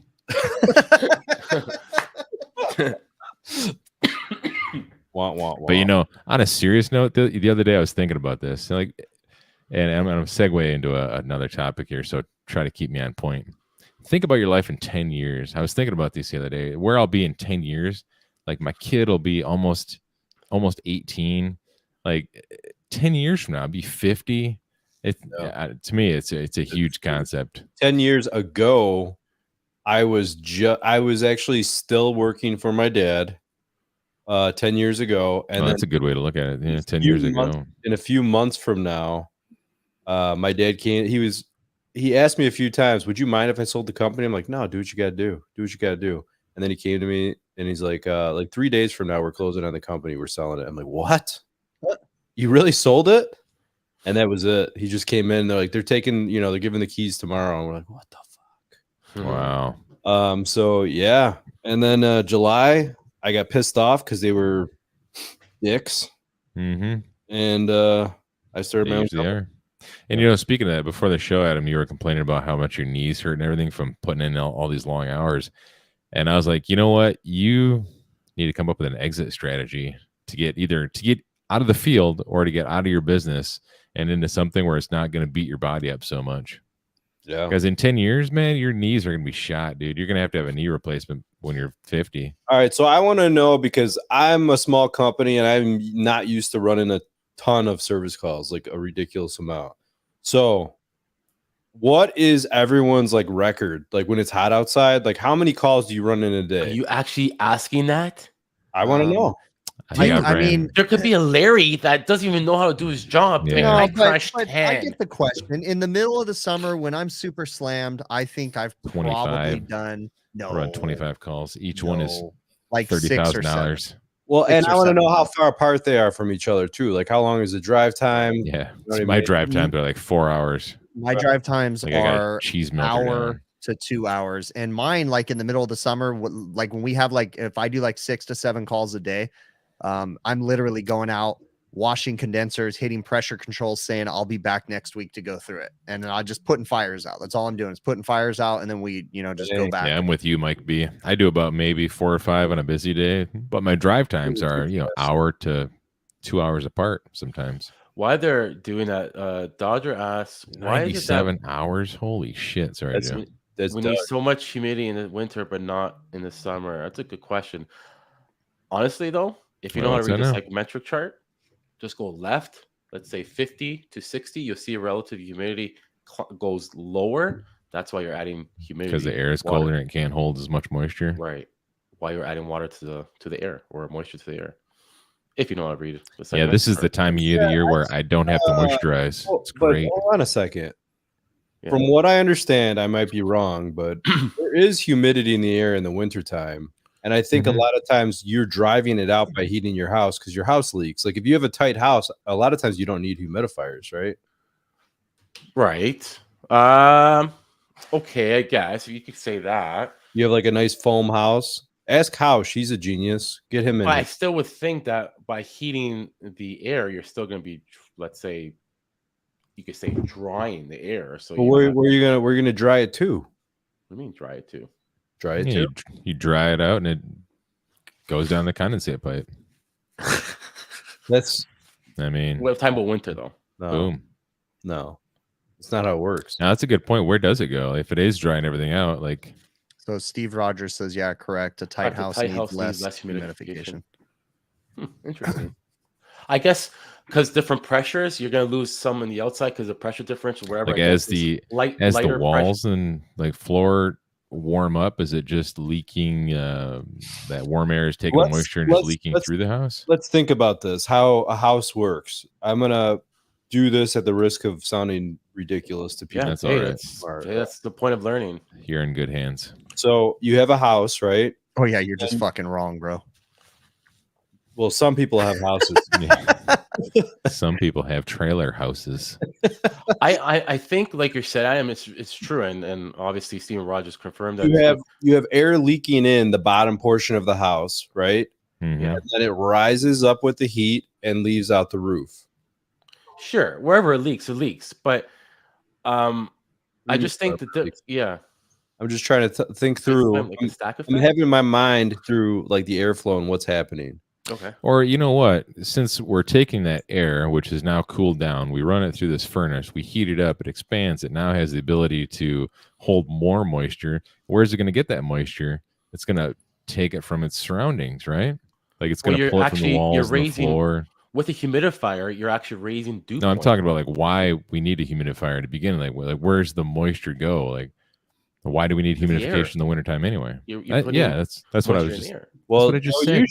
But on a serious note, the other day I was thinking about this, and I'm going to segue into another topic here, so try to keep me on point. Think about your life in 10 years. I was thinking about this the other day. Where I'll be in 10 years, like my kid will be almost 18. Like 10 years from now, I'll be 50. To me, it's a huge concept. 10 years ago, I was actually still working for my dad 10 years ago. And that's a good way to look at it. Yeah, 10 years ago. In a few months from now, my dad came. He asked me a few times, would you mind if I sold the company? I'm like, no, do what you got to do. Do what you got to do. And then he came to me and he's like 3 days from now, we're closing on the company. We're selling it. I'm like, what? You really sold it? And that was it. He just came in. They're like, they're taking, they're giving the keys tomorrow. And we're like, what the fuck? Wow. So yeah. And then July, I got pissed off because they were dicks. Mm-hmm. And I started my own company. And speaking of that, before the show, Adam, you were complaining about how much your knees hurt and everything from putting in all these long hours. And I was like, you know what? You need to come up with an exit strategy to get out of the field or to get out of your business and into something where it's not going to beat your body up so much. Yeah. Because in 10 years, man, your knees are going to be shot, dude. You're going to have a knee replacement when you're 50. All right. So I want to know, because I'm a small company and I'm not used to running a ton of service calls, like a ridiculous amount. So what is everyone's like record? Like when it's hot outside, like how many calls do you run in a day? Are you actually asking that? I want to know. I mean, there could be a Larry that doesn't even know how to do his job. Yeah. But I get the question. In the middle of the summer, when I'm super slammed, I think I've probably done around 25 calls. Each one is like $30,000. Well, and I want to know how far apart they are from each other too. Like how long is the drive time? Yeah, my drive times are like 4 hours. My drive times are an hour to 2 hours, and mine, like in the middle of the summer, like when we have if I do 6 to 7 calls a day, I'm literally going out, washing condensers, hitting pressure controls, saying I'll be back next week to go through it, and then I'm just putting fires out. That's all I'm doing is putting fires out, and then we just go back. Yeah, I'm with you, Mike B. I do about maybe 4 or 5 on a busy day, but my drive times are hour to 2 hours apart sometimes. Why they're doing that? Dodger asks, why 97 hours? Holy shit! Sorry, Joe. We need so much humidity in the winter, but not in the summer. That's a good question. Honestly, though, if you know how to read the psychrometric chart, just go left. Let's say 50 to 60. You'll see relative humidity goes lower. That's why you're adding humidity because the air is colder and it can't hold as much moisture. Right. Why you're adding water to the air or moisture to the air. If you know how to read it. Yeah, this is the time of year where I don't have to moisturize. It's great. Hold on a second. From what I understand, I might be wrong, but there is humidity in the air in the wintertime. And I think a lot of times you're driving it out by heating your house because your house leaks. Like if you have a tight house, a lot of times you don't need humidifiers, right? Right. Okay, I guess you could say that. You have like a nice foam house. Ask How. She's a genius. Get him in. But I still would think that by heating the air, you're still going to be, let's say, you could say drying the air. So where are you gonna dry it too? What do you mean dry it too? Dry it too. You dry it out and it goes down the condensate pipe. I mean, we have time about winter though. No, boom. No, it's not how it works. Now that's a good point. Where does it go if it is drying everything out? Like, so Steve Rogers says, yeah, correct. A tight house needs less humidification. Interesting. I guess because different pressures, you're going to lose some in the outside because the pressure differential, wherever. Like as the walls pressure. And like floor warm up, is it just leaking? That warm air is taking moisture and just leaking through the house. Let's think about this. How a house works. I'm gonna do this at the risk of sounding ridiculous to people. Yeah, that's all right. That's the point of learning. You're in good hands. So you have a house, right? Oh yeah, you're just fucking wrong, bro. Well, some people have houses. Some people have trailer houses. I think, like you said, Adam, it's true, and obviously Steven Rogers confirmed that you have air leaking in the bottom portion of the house, right? Mm-hmm. And then it rises up with the heat and leaves out the roof. Sure, wherever it leaks. But I just think that I'm just trying to think through. I'm having my mind through like the airflow and what's happening. Okay. Or you know what? Since we're taking that air, which is now cooled down, we run it through this furnace, we heat it up, it expands, it now has the ability to hold more moisture. Where's it going to get that moisture? It's going to take it from its surroundings, right? Like it's going to pull it from the walls and the floor. With a humidifier, you're actually raising dew point. No, I'm talking about like why we need a humidifier to begin. Like where's the moisture go? Like why do we need humidification in the wintertime anyway? That's what I was just. Well, what I just said.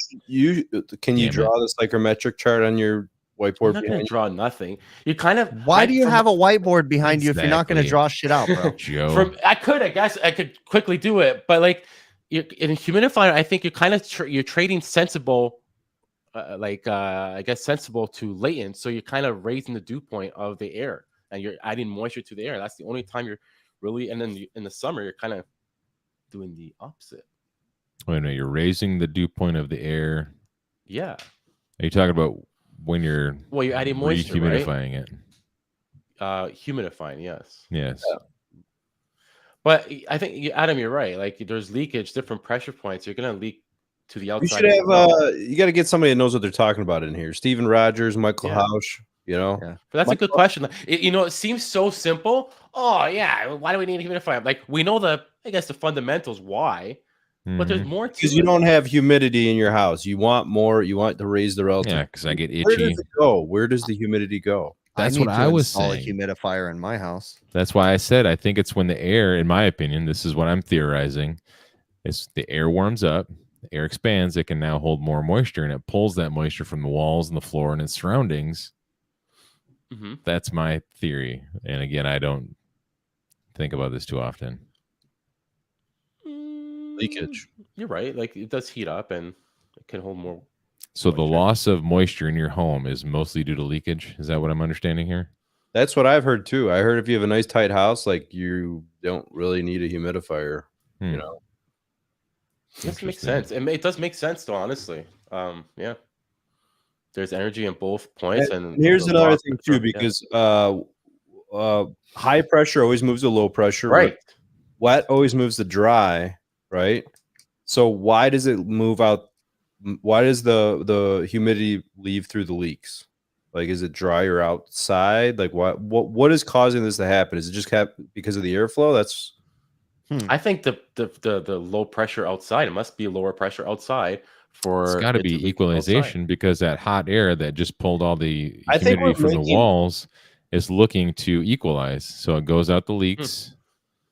Can you draw the psychrometric chart on your whiteboard? I'm not going to draw nothing. You kind of. Why do you have a whiteboard behind you if you're not going to draw shit out, bro? Joe. I could quickly do it, but like in a humidifier, I think you're kind of you're trading sensible. I guess sensible to latent, so you're kind of raising the dew point of the air, and you're adding moisture to the air. That's the only time you're really, and then in the summer you're kind of doing the opposite. Wait a minute, you're raising the dew point of the air. Yeah. Are you talking about when you're adding moisture, humidifying it? Humidifying, yes. Yes. Yeah. But I think Adam, you're right. Like there's leakage, different pressure points. You're gonna leak to the outside. You should have you got to get somebody that knows what they're talking about in here. Steven Rogers, Michael Hausch, But that's a good question. It seems so simple. Oh yeah, why do we need a humidifier? Like we know the fundamentals why, but there's more to it. Because you don't have humidity in your house. You want more. You want to raise the relative. Yeah, because I get itchy. Where does it go? Where does the humidity go? That's what I was saying. A humidifier in my house. That's why I said I think it's when the air, in my opinion, this is what I'm theorizing, is the air warms up, the air expands, it can now hold more moisture, and it pulls that moisture from the walls and the floor and its surroundings. Mm-hmm. That's my theory. And again, I don't think about this too often. Leakage. You're right. Like it does heat up and it can hold more. So the loss of moisture in your home is mostly due to leakage. Is that what I'm understanding here? That's what I've heard too. I heard if you have a nice tight house, like you don't really need a humidifier. You know, this makes sense. It does make sense, though. Honestly, yeah. There's energy in both points, and here's another thing too, because high pressure always moves to low pressure. Right. Wet always moves to dry. Right. So why does it move out? Why does the humidity leave through the leaks? Like, is it drier outside? Like, what is causing this to happen? Is it just because of the airflow? That's. I think the low pressure outside. It must be lower pressure outside for. It's got to be equalization because that hot air that just pulled all the humidity from the walls is looking to equalize. So it goes out the leaks.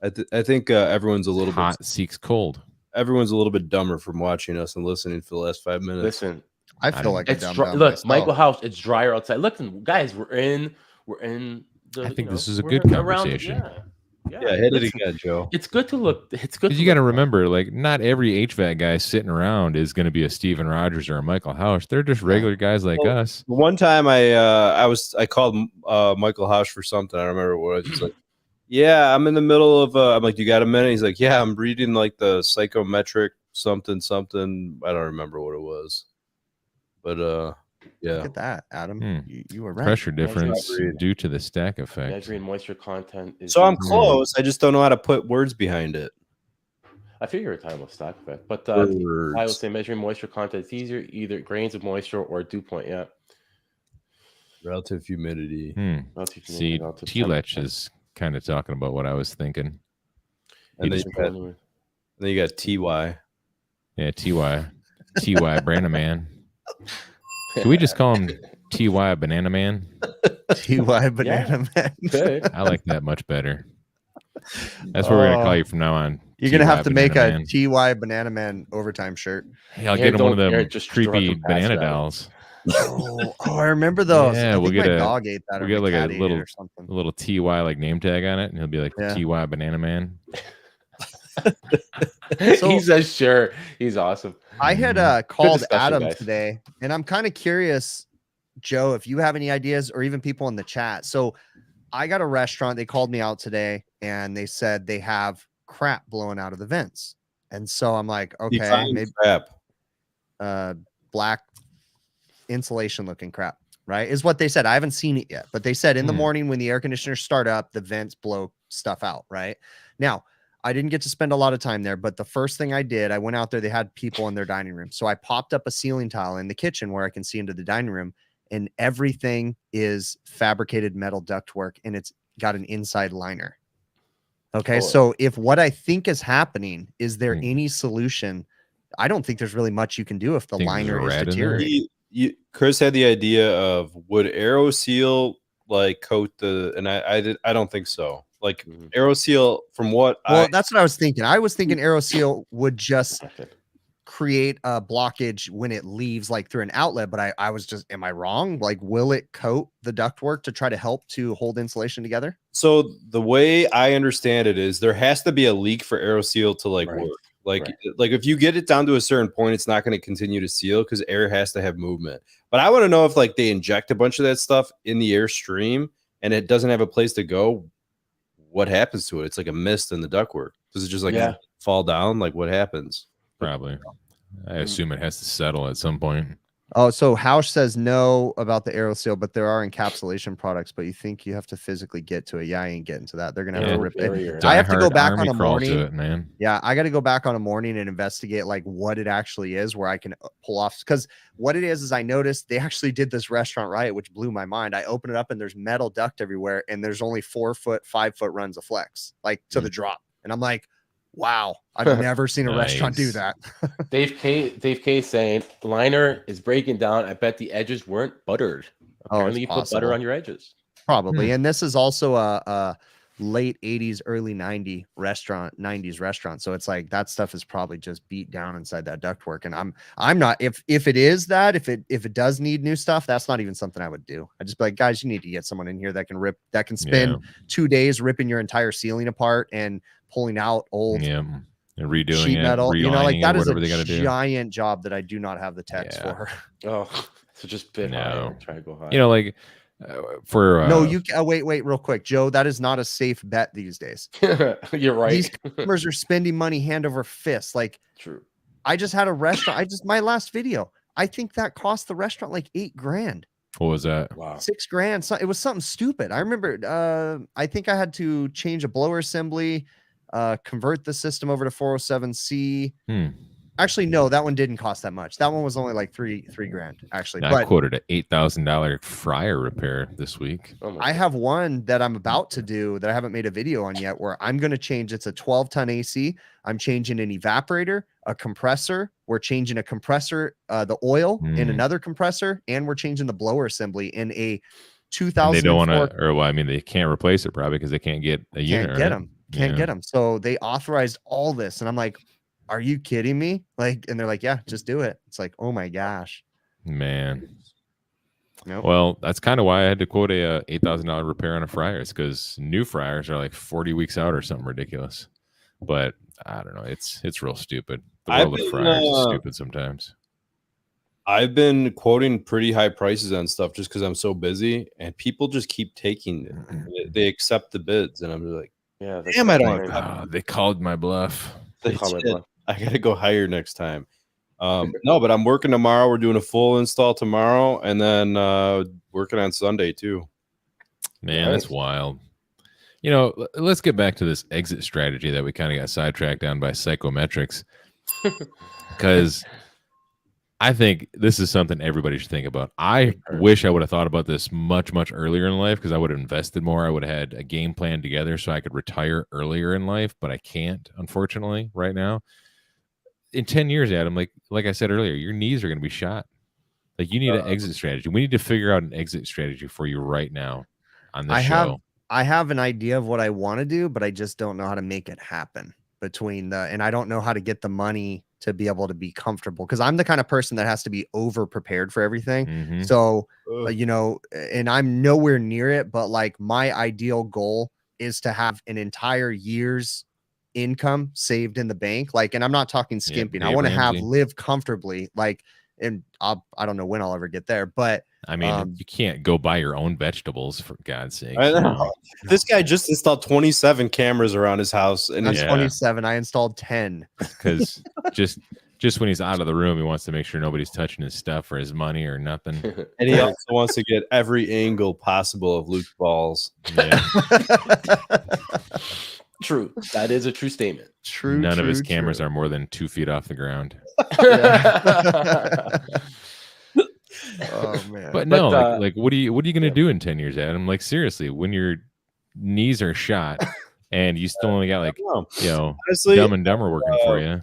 I think everyone's a little hot seeks cold. Everyone's a little bit dumber from watching us and listening for the last 5 minutes. Listen, I feel like it's dry. Look, Michael House, it's drier outside. Listen, guys, we're in. I think this is a good conversation. Yeah, hit it again, Joe. It's good to look. It's good. You got to remember, like, not every HVAC guy sitting around is going to be a Steven Rogers or a Michael Hausch. They're just regular guys like us. One time I called Michael Hausch for something. I don't remember what it was. He's like, yeah, I'm in the middle of I'm like, you got a minute? He's like, yeah, I'm reading like the psychometric something. I don't remember what it was. But yeah. Look at that, Adam. You were right. Pressure difference due to the stack effect. Measuring moisture content. So I'm close. I just don't know how to put words behind it. I figure you're talking about stack effect, but I would say measuring moisture content is easier, either grains of moisture or dew point. Yeah. Relative humidity. See, T-Lech is kind of talking about what I was thinking. And then you got TY. Yeah, TY Banana Man. Can we just call him TY Banana Man? TY Banana Man. Okay. I like that much better. That's what we're gonna call you from now on. You're gonna have to make a TY Banana Man overtime shirt. Hey, I'll get him one of them creepy banana dolls. Oh, I remember those. Yeah, we'll get dog ate that. We'll get like a little TY like name tag on it, and he'll be like TY Banana Man. He says sure. He's awesome. I had called Adam today, and I'm kind of curious, Joe, if you have any ideas or even people in the chat. So I got a restaurant. They called me out today, and they said they have crap blowing out of the vents. And so I'm like, okay, maybe crap. Black insulation looking crap, right? Is what they said. I haven't seen it yet, but they said in the morning when the air conditioners start up, the vents blow stuff out, right? Now, I didn't get to spend a lot of time there, but the first thing I did, I went out there, they had people in their dining room. So I popped up a ceiling tile in the kitchen where I can see into the dining room, and everything is fabricated metal ductwork, and it's got an inside liner. Okay. So if what I think is happening, is there any solution? I don't think there's really much you can do if the liner is deteriorating. Chris had the idea of, would AeroSeal like coat the, and I don't think so. Like AeroSeal, from what that's what I was thinking. I was thinking AeroSeal would just create a blockage when it leaves like through an outlet, but I was just, am I wrong? Like, will it coat the ductwork to try to help to hold insulation together? So the way I understand it is there has to be a leak for AeroSeal to like work. Like if you get it down to a certain point, it's not going to continue to seal because air has to have movement. But I want to know if like they inject a bunch of that stuff in the air stream and it doesn't have a place to go, what happens to it? It's like a mist in the ductwork. Does it just like fall down? Like what happens? Probably. I assume it has to settle at some point. Oh, so Hausch says no about the AeroSeal, but there are encapsulation products, but you think you have to physically get to it. Yeah, I ain't getting to that. They're going to have to rip it. I have to go back on a morning. Man. Yeah, I got to go back on a morning and investigate like what it actually is, where I can pull off. Because what it is I noticed they actually did this restaurant right, which blew my mind. I open it up and there's metal duct everywhere, and there's only 4 foot, 5 foot runs of flex, like to the drop. And I'm like, wow, I've never seen a restaurant do that. Dave K saying liner is breaking down. I bet the edges weren't buttered. Apparently you put butter on your edges. Probably. And this is also a late 80s, early 90s restaurant. So it's like that stuff is probably just beat down inside that ductwork. And I'm not, if it is that, if it does need new stuff, that's not even something I would do. I just be like, guys, you need to get someone in here that can spend 2 days ripping your entire ceiling apart and pulling out old and redoing sheet metal. You know, like that is a giant job that I do not have the techs for. Oh, so just bit high. Try to go high. You know, like for no, you wait real quick, Joe. That is not a safe bet these days. You're right. These customers are spending money hand over fist. Like, true. I just had a restaurant. My last video, I think that cost the restaurant like $8,000. What was that? Wow. $6,000. So it was something stupid. I remember I think I had to change a blower assembly, convert the system over to 407C. Actually, no, that one didn't cost that much. That one was only like $3,000 actually. I quoted an $8,000 fryer repair this week. I have one that I'm about to do that I haven't made a video on yet, where I'm going to change. It's a 12-ton AC. I'm changing an evaporator, a compressor. We're changing a compressor, the oil in another compressor, and we're changing the blower assembly in a 2004. They don't want to, or well, I mean, they can't replace it probably because they can't get a unit. Can't get them. So they authorized all this, and I'm like, are you kidding me? Like, and they're like, yeah, just do it. It's like, oh my gosh, man. Nope. Well, that's kind of why I had to quote a $8,000 repair on a fryer. It's because new fryers are like 40 weeks out or something ridiculous. But I don't know. It's real stupid. The world of fryers is stupid sometimes. I've been quoting pretty high prices on stuff just because I'm so busy, and people just keep taking it. They accept the bids, and I'm just like, yeah, damn, I don't. They called my bluff. I gotta go higher next time. No, but I'm working tomorrow. We're doing a full install tomorrow, and then working on Sunday too. Man, that's wild. You know, let's get back to this exit strategy that we kind of got sidetracked down by psychometrics, because I think this is something everybody should think about. I wish I would have thought about this much, much earlier in life, because I would have invested more. I would have had a game plan together so I could retire earlier in life, but I can't, unfortunately, right now. In 10 years, Adam, like I said earlier, your knees are going to be shot. Like, you need an exit strategy. We need to figure out an exit strategy for you right now on this show. I have an idea of what I want to do, but I just don't know how to make it happen and I don't know how to get the money to be able to be comfortable, because I'm the kind of person that has to be over prepared for everything. So, you know, and I'm nowhere near it, but like my ideal goal is to have an entire year's income saved in the bank. Like, and I'm not talking skimping. I want to live comfortably, like, and I don't know when I'll ever get there, but I mean, you can't go buy your own vegetables, for God's sake. I know. This guy just installed 27 cameras around his house, and I'm 27. I installed 10 because just when he's out of the room, he wants to make sure nobody's touching his stuff or his money or nothing. And he also wants to get every angle possible of Luke's balls. Yeah. True. That is a true statement. True. None of his cameras are more than 2 feet off the ground. Oh man. But no, like what are you gonna do in 10 years, Adam? Like, seriously, when your knees are shot and you still only got, like, you know, honestly, Dumb and Dumber working for you.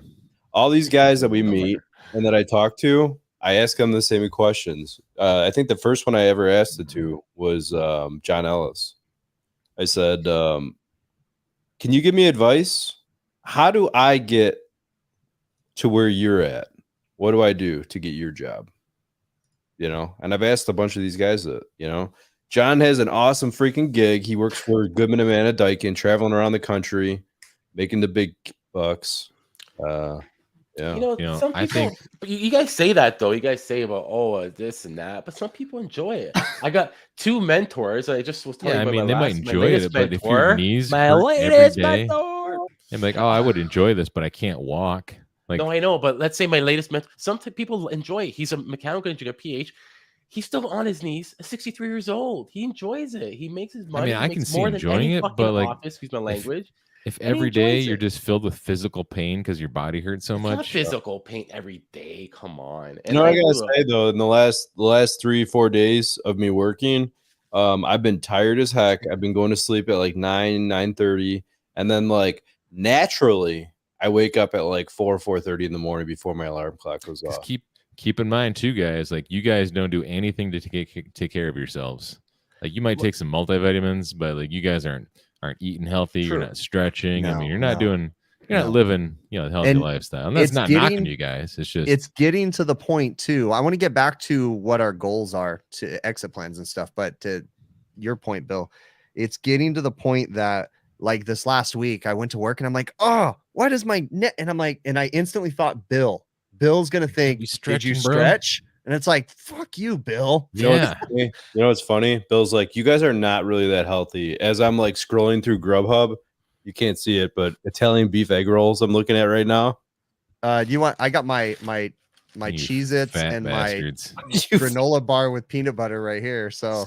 All these guys that we meet and that I talk to, I ask them the same questions. I think the first one I ever asked it to was John Ellis. I said, can you give me advice? How do I get to where you're at? What do I do to get your job? You know, and I've asked a bunch of these guys that, you know, John has an awesome freaking gig. He works for Goodman and Van Dyken, traveling around the country, making the big bucks. Yeah. You know, some people, I think you guys say that though. You guys say about this and that, but some people enjoy it. I got 2 mentors. I just was telling you about they might enjoy it, but if your knees hurt every day, I'm like, I would enjoy this, but I can't walk. Like, no, I know, but let's say my latest mentor. Some people enjoy it. He's a mechanical engineer, PH. He's still on his knees, 63 years old. He enjoys it. He makes his money. I can see enjoying it, but like, excuse my language. If every day you're just filled with physical pain because your body hurts so much, not physical pain every day. Come on. And you know what I gotta say though, in the last 3-4 days of me working, I've been tired as heck. I've been going to sleep at like 9:30, and then like naturally I wake up at like 4:30 in the morning before my alarm clock goes off. Keep in mind too, guys, like, you guys don't do anything to take care of yourselves. Like, you might take some multivitamins, but like, you guys aren't eating healthy. You're not stretching. I mean, you're not living, you know, a healthy lifestyle. And that's not knocking you guys. It's getting to the point too. I want to get back to what our goals are to exit plans and stuff, but to your point, Bill, it's getting to the point that, like, this last week I went to work and I'm like, oh, why does my neck? And I'm like, and I instantly thought, Bill's gonna think, did you stretch? And it's like, fuck you, Bill. You know what's funny? Bill's like, you guys are not really that healthy. As I'm like scrolling through Grubhub, you can't see it, but Italian beef egg rolls I'm looking at right now. You want? I got my Cheez-Its and bastards. My granola bar with peanut butter right here. So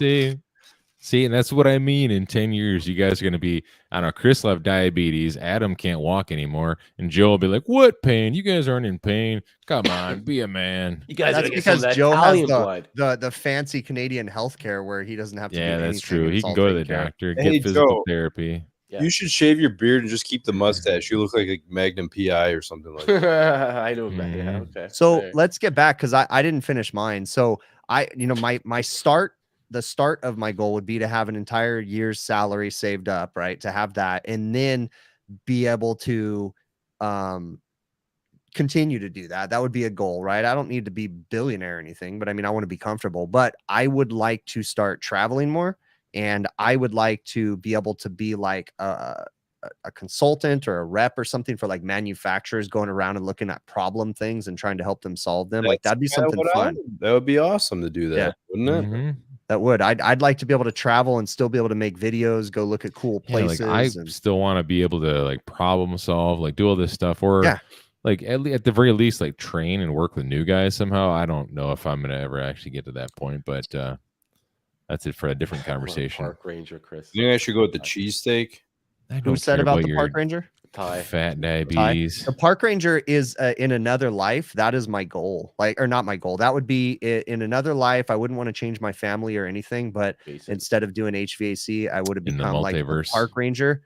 see, and that's what I mean. In 10 years, you guys are going to be, I don't know, Chris will have diabetes, Adam can't walk anymore, and Joe will be like, what pain? You guys aren't in pain. Come on, be a man. You guys, that's because Joe has the fancy Canadian healthcare where he doesn't have to do anything. That's true. He can go to the doctor, get physical therapy. Yeah. You should shave your beard and just keep the mustache. You look like a Magnum PI or something like that. I know. Yeah, okay. So let's get back, because I didn't finish mine. So the start of my goal would be to have an entire year's salary saved up, right? To have that, and then be able to continue to do that. That would be a goal, right? I don't need to be billionaire or anything, but I mean, I want to be comfortable, but I would like to start traveling more. And I would like to be able to be like a consultant or a rep or something for like manufacturers, going around and looking at problem things and trying to help them solve them. Like that'd be something fun. That would be awesome to do that, wouldn't it? That would. I'd like to be able to travel and still be able to make videos, go look at cool places. Like I still want to be able to like problem solve, like do all this stuff, or like at the very least, like train and work with new guys somehow. I don't know if I'm gonna ever actually get to that point, but that's it for a different conversation. Park ranger, Chris. You think I should go with the cheesesteak? Who said about the park ranger? Fat diabetes. The park ranger is in another life. That is my goal. Like, or not my goal. That would be in another life. I wouldn't want to change my family or anything, but instead of doing HVAC, I would have become like a park ranger.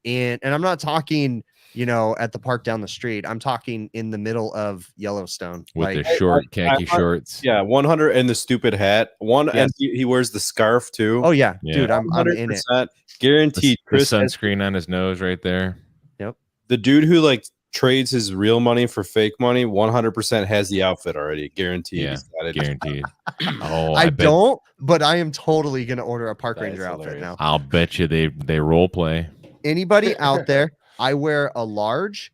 And I'm not talking, you know, at the park down the street. I'm talking in the middle of Yellowstone with the short khaki shorts. Yeah, 100 and the stupid hat. And he wears the scarf too. Oh yeah, dude, I'm in it. Guaranteed. The sunscreen on his nose right there. Yep. The dude who like trades his real money for fake money 100% has the outfit already. Guaranteed. Yeah, guaranteed. Oh, I don't, but I am totally gonna order a park ranger outfit now. I'll bet you they role play. Anybody out there? I wear a large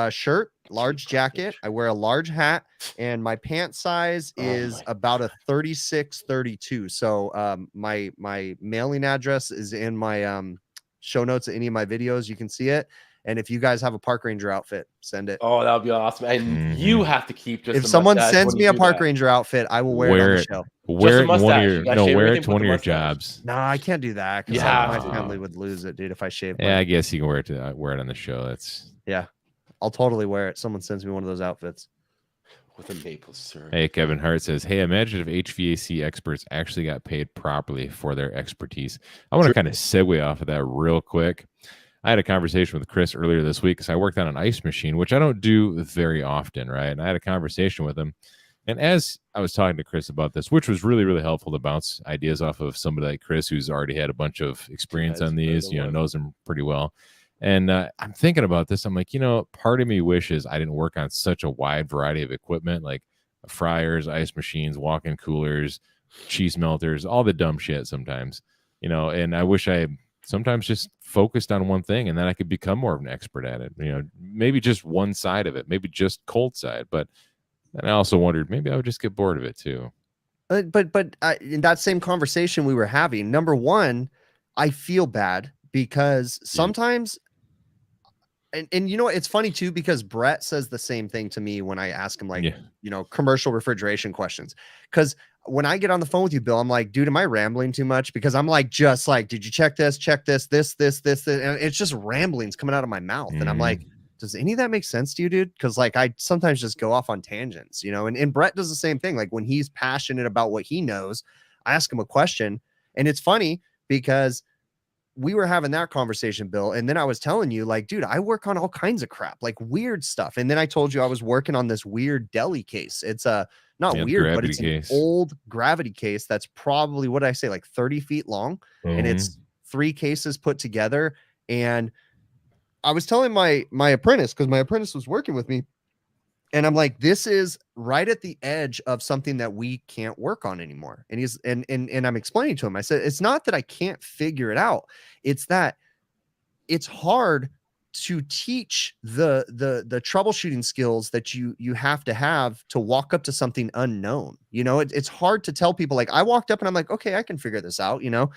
shirt, large jacket. I wear a large hat, and my pant size is about a 36, 32. So my mailing address is in my show notes of any of my videos. You can see it. And if you guys have a park ranger outfit, send it. Oh, that would be awesome. And you have to keep just if someone sends me a park ranger outfit, I will wear it on the show. Wear it to one of your jobs. No, I can't do that because my family would lose it, dude, if I shaved. Yeah, I guess you can wear it on the show. That's I'll totally wear it. Someone sends me one of those outfits with a maple syrup. Hey, Kevin Hart says, "Hey, imagine if HVAC experts actually got paid properly for their expertise." I want to kind of segue off of that real quick. I had a conversation with Chris earlier this week because I worked on an ice machine, which I don't do very often, right? And I had a conversation with him. And as I was talking to Chris about this, which was really, really helpful to bounce ideas off of somebody like Chris, who's already had a bunch of experience on these, knows them pretty well. And I'm thinking about this. I'm like, part of me wishes I didn't work on such a wide variety of equipment, like fryers, ice machines, walk-in coolers, cheese melters, all the dumb shit sometimes, and I wish I sometimes just focused on one thing and then I could become more of an expert at it. Maybe just one side of it, maybe just cold side. But and I also wondered maybe I would just get bored of it too. But in that same conversation we were having, number one, I feel bad because sometimes, and it's funny too, because Brett says the same thing to me when I ask him commercial refrigeration questions. Because when I get on the phone with you, Bill, I'm like, dude, am I rambling too much? Because I'm like, just like, did you check this, this, and it's just ramblings coming out of my mouth. And I'm like, does any of that make sense to you, dude? Because like I sometimes just go off on tangents, and Brett does the same thing. Like when he's passionate about what he knows, I ask him a question. And it's funny because we were having that conversation, Bill. And then I was telling you, like, dude, I work on all kinds of crap, like weird stuff. And then I told you I was working on this weird deli case. It's not weird, but it's an old gravity case that's probably, what did I say, like 30 feet long. And it's 3 cases put together. And I was telling my apprentice, because my apprentice was working with me, and I'm like, this is right at the edge of something that we can't work on anymore. And he's and I'm explaining to him, I said, it's not that I can't figure it out. It's that it's hard to teach the troubleshooting skills that you have to walk up to something unknown. It's hard to tell people. Like I walked up and I'm like, okay, I can figure this out, So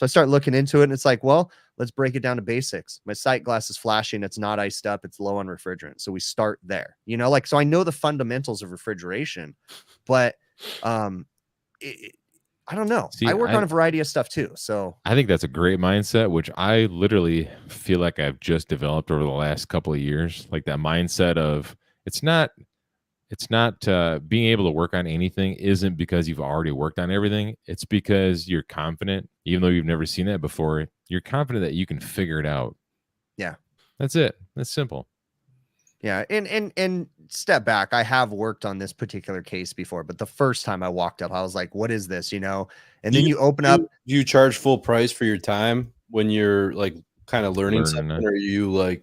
I start looking into it and it's like, well, let's break it down to basics. My sight glass is flashing. It's not iced up. It's low on refrigerant. So we start there, so I know the fundamentals of refrigeration, but I don't know. I work on a variety of stuff too. So I think that's a great mindset, which I literally feel like I've just developed over the last couple of years. Like that mindset of it's not being able to work on anything isn't because you've already worked on everything. It's because you're confident, even though you've never seen that before, you're confident that you can figure it out. Yeah. That's it. That's simple. Yeah. And step back. I have worked on this particular case before, but the first time I walked up, I was like, what is this? And then you open up. Do you charge full price for your time when you're like kind of learning something? Or are you like,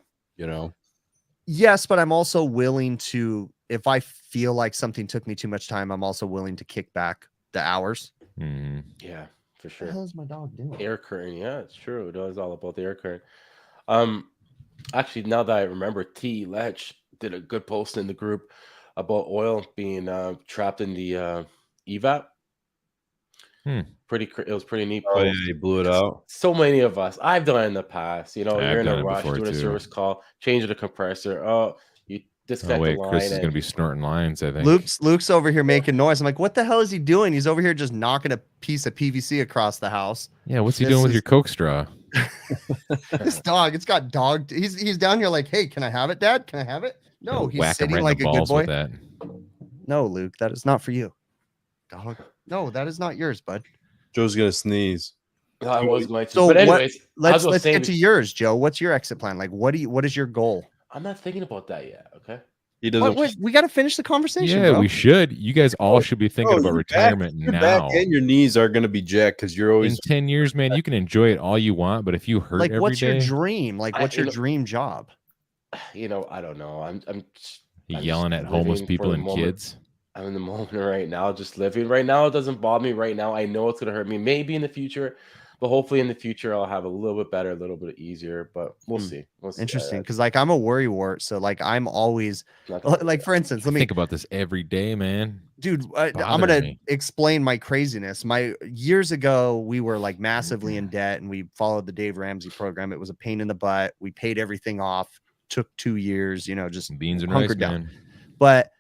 Yes, but I'm also willing to if I feel like something took me too much time, I'm also willing to kick back the hours. Yeah, for sure. What the hell is my dog doing? Air curtain. Yeah, it's true. It was all about the air curtain. Actually, now that I remember, T. Lech did a good post in the group about oil being trapped in the evap. It was pretty neat post. Oh, yeah, he blew it out. So many of us. I've done it in the past. You know, I've you're in a done it rush before, doing a too. service call, changing the compressor. Oh, you disconnect the line. Chris is going to be snorting lines, I think. Luke's over here making noise. I'm like, what the hell is he doing? He's over here just knocking a piece of PVC across the house. Yeah, what's he doing with your Coke straw? This dog, it's got dog. He's down here like, hey, can I have it, Dad? Can I have it? No, he's whack him sitting right like in the a good balls boy. with that. No, Luke, that is not for you. Dog. No, that is not yours, bud. Joe's gonna sneeze. I was going to. So but anyways, let's get to yours, Joe. What's your exit plan? Like, what is your goal? I'm not thinking about that yet. Okay. He doesn't. We got to finish the conversation. Yeah, bro. we should. You guys all should be thinking about retirement your now. Back and your knees are gonna be jacked because you're always in 10 years, man. You can enjoy it all you want, but if you hurt every what's day, your dream? Like, what's your dream job? You know, I don't know. I'm yelling at homeless people and kids. I'm in the moment right now, just living. Right now, it doesn't bother me. Right now, I know it's gonna hurt me. Maybe in the future, but hopefully in the future, I'll have a little bit better, a little bit easier. But we'll see. We'll see. Interesting, because like I'm a worrywart, so like I'm always like, for instance, let me think about this every day, man. Dude, I'm gonna explain my craziness. Years ago, we were like massively in debt, and we followed the Dave Ramsey program. It was a pain in the butt. We paid everything off. Took 2 years, you know, just beans and rice, down. Man. But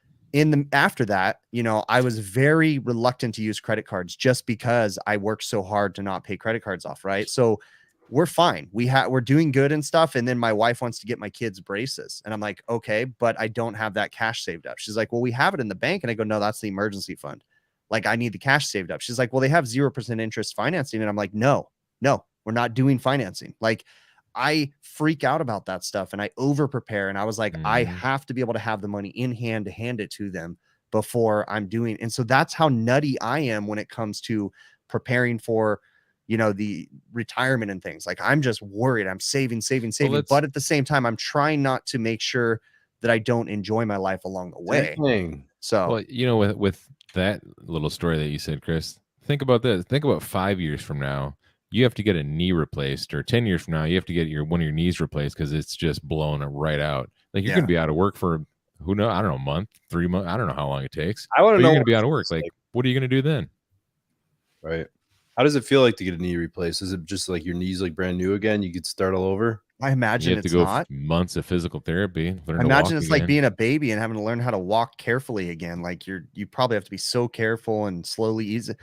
after that, you know, I was very reluctant to use credit cards just because I worked so hard to not pay credit cards off. Right. So we're fine. We're doing good and stuff. And then my wife wants to get my kids braces. And I'm like, okay, but I don't have that cash saved up. She's like, well, we have it in the bank. And I go, no, that's the emergency fund. Like, I need the cash saved up. She's like, well, they have 0% interest financing. And I'm like, no, we're not doing financing. Like, I freak out about that stuff and I over prepare. And I was like, I have to be able to have the money in hand to hand it to them before I'm doing. And so that's how nutty I am when it comes to preparing for, you know, the retirement and things. Like, I'm just worried. I'm saving. Well, but at the same time, I'm trying not to make sure that I don't enjoy my life along the way. So, well, you know, with that little story that you said, Chris, think about this. Think about 5 years from now. You have to get a knee replaced, or 10 years from now, you have to get one of your knees replaced because it's just blown it right out. Like, you're going to be out of work for who knows? I don't know, a month, 3 months. I don't know how long it takes. I want to know. You're going to be out of work. Like, what are you going to do then? Right. How does it feel like to get a knee replaced? Is it just like your knee's like brand new again? You could start all over. I imagine you have to go months of physical therapy. I imagine it's like being a baby and having to learn how to walk carefully again. Like, you probably have to be so careful and slowly ease it.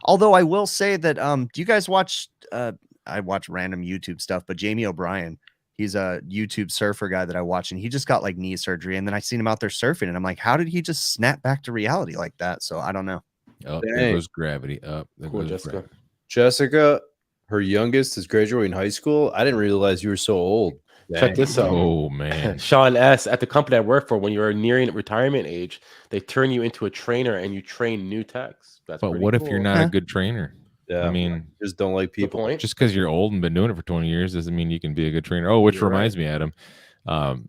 Although I will say that, do you guys watch? I watch random YouTube stuff, but Jamie O'Brien, he's a YouTube surfer guy that I watch, and he just got like knee surgery. And then I seen him out there surfing, and I'm like, how did he just snap back to reality like that? So I don't know. Oh, there goes gravity. Up. There goes Jessica. Jessica, her youngest is graduating high school. I didn't realize you were so old. Check this out. Oh, man. Sean S. At the company I work for, when you're nearing retirement age, they turn you into a trainer and you train new techs. But what if you're not a good trainer? Yeah, I mean, just don't like people. Just because you're old and been doing it for 20 years doesn't mean you can be a good trainer. Oh, which reminds me, Adam,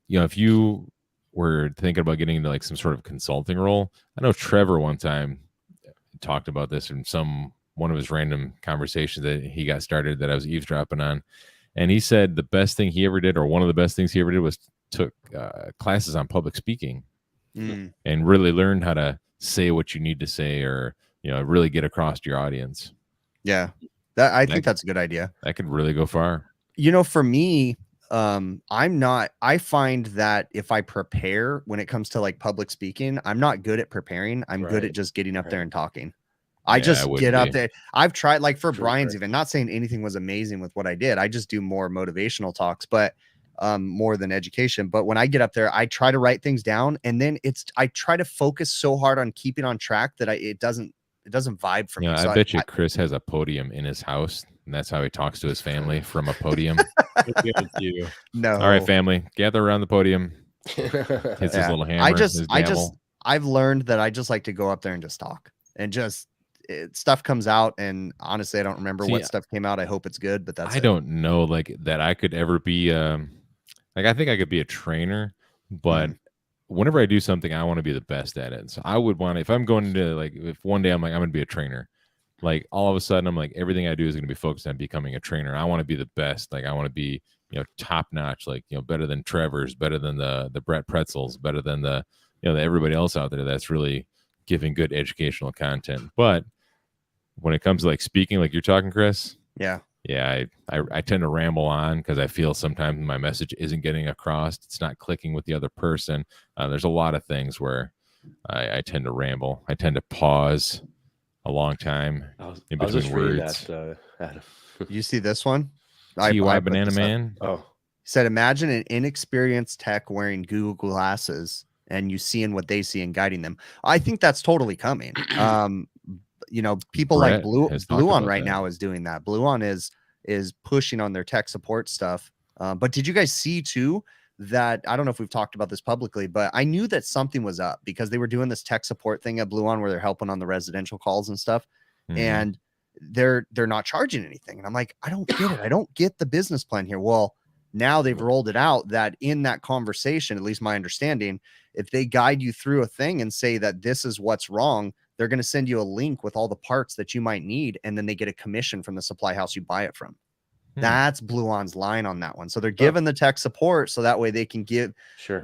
you know, if you were thinking about getting into like some sort of consulting role, I know Trevor one time talked about this in one of his random conversations that he got started that I was eavesdropping on. And he said the best thing he ever did, or one of the best things he ever did, was took classes on public speaking and really learned how to say what you need to say, or, you know, really get across to your audience. Yeah, I think that's a good idea. That could really go far. You know, for me, I find that if I prepare when it comes to like public speaking, I'm not good at preparing. I'm good at just getting up there and talking. I just get up there. I've tried, like for Brian's even, not saying anything was amazing with what I did. I just do more motivational talks, but more than education. But when I get up there, I try to write things down, and then I try to focus so hard on keeping on track that it doesn't vibe for me. So I bet you Chris has a podium in his house, and that's how he talks to his family, from a podium. No. All right, family, gather around the podium. Hits his little hammer. I've learned that I just like to go up there and just talk, and just stuff comes out. And honestly, I don't remember what stuff came out. I hope it's good, but I don't know, like, that I could ever be like, I think I could be a trainer, but whenever I do something, I want to be the best at it. So I would want, if I'm going to like, if one day I'm like, I'm going to be a trainer, like all of a sudden I'm like, everything I do is going to be focused on becoming a trainer. I want to be the best. Like I want to be, top notch, like, better than Trevor's, better than the Brett Pretzels, better than the everybody else out there that's really giving good educational content. But when it comes to like speaking, like you're talking, Chris. Yeah. I tend to ramble on because I feel sometimes my message isn't getting across. It's not clicking with the other person. There's a lot of things where I tend to ramble. I tend to pause a long time in between words. Adam. You see this one? TY Banana Man. Oh, he said, imagine an inexperienced tech wearing Google glasses and you seeing what they see and guiding them. I think that's totally coming. People Brett like Blue On right now is doing that. Blue On is pushing on their tech support stuff. But did you guys see too that, I don't know if we've talked about this publicly, but I knew that something was up because they were doing this tech support thing at Blue On where they're helping on the residential calls and stuff. And they're not charging anything. And I'm like, I don't get it. I don't get the business plan here. Well, now they've rolled it out that in that conversation, at least my understanding, if they guide you through a thing and say that this is what's wrong, they're going to send you a link with all the parts that you might need. And then they get a commission from the supply house you buy it from. That's Blue On's line on that one. So they're giving the tech support so that way they can give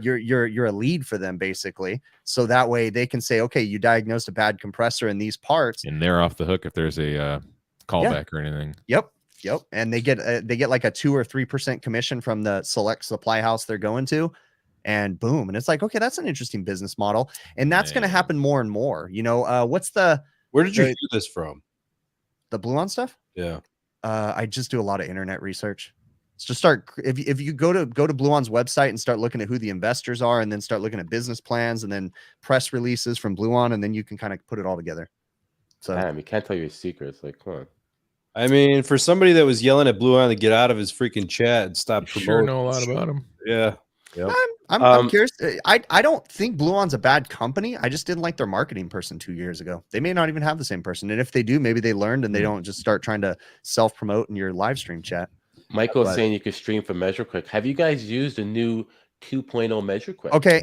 you're a lead for them basically. So that way they can say, okay, you diagnosed a bad compressor in these parts, and they're off the hook if there's a callback or anything. Yep. And they get like a 2 or 3% commission from the select supply house they're going to, and boom. And it's like, okay, that's an interesting business model, and that's going to happen more and more. Where did you hear this from? The Blue On stuff? Yeah. I just do a lot of internet research. So just if you go to Blue On's website and start looking at who the investors are, and then start looking at business plans and then press releases from Blue On, and then you can kind of put it all together. So damn, you can't tell your secrets. Like, come on. I mean, for somebody that was yelling at Blue On to get out of his freaking chat and stop promoting, sure know a lot about him. Yeah. Yep. I'm curious. I don't think Blue On's a bad company. I just didn't like their marketing person 2 years ago. They may not even have the same person. And if they do, maybe they learned and they don't just start trying to self-promote in your live stream chat. Michael's saying you could stream from MeasureQuick. Have you guys used a new 2.0 MeasureQuick? Okay.